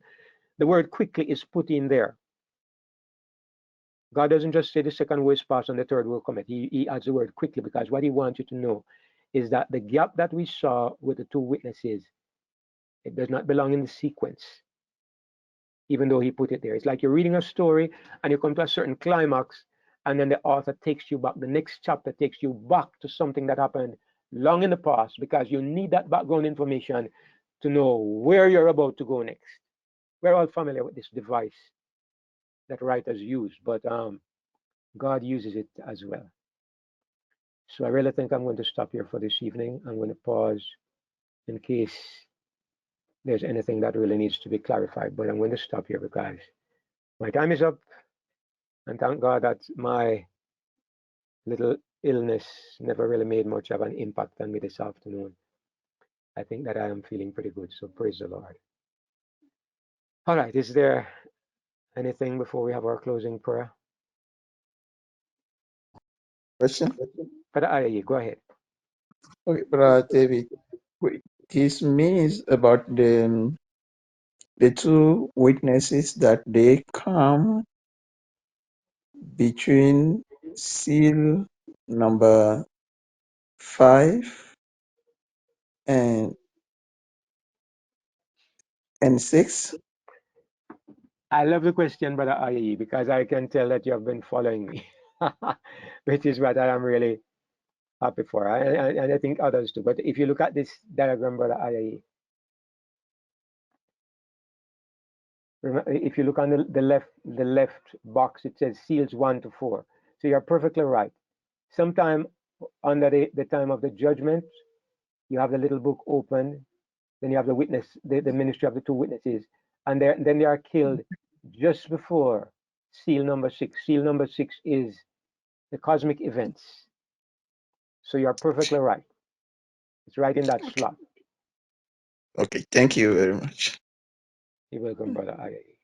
The word quickly is put in there. God doesn't just say the second will pass and the third will come. He adds the word quickly, because what he wants you to know is that the gap that we saw with the two witnesses, it does not belong in the sequence, even though he put it there. It's like you're reading a story and you come to a certain climax, and then the author takes you back. The next chapter takes you back to something that happened long in the past, because you need that background information to know where you're about to go next. We're all familiar with this device that writers use, but God uses it as well. So I really think I'm going to stop here for this evening. I'm going to pause in case there's anything that really needs to be clarified, but I'm going to stop here because my time is up. And thank God that my little illness never really made much of an impact on me this afternoon. I think that I am feeling pretty good, so praise the Lord. All right, is there anything before we have our closing prayer? Question? Brother Ayayi, go ahead. Okay, Brother David, this means about the two witnesses that they come between seal number 5 and 6. I love the question, Brother Ayayi, because I can tell that you have been following me, which is what I am really happy for, and I think others too. But if you look at this diagram, Brother Ayayi, if you look on the left box, it says seals 1 to 4. So you're perfectly right. Sometime under the time of the judgment, you have the little book open, then you have the witness, the ministry of the two witnesses, and then they are killed just before seal number 6. Seal number 6 is the cosmic events. So you're perfectly right. It's right in that slot. Okay, thank you very much. You're welcome, Brother Ayayi.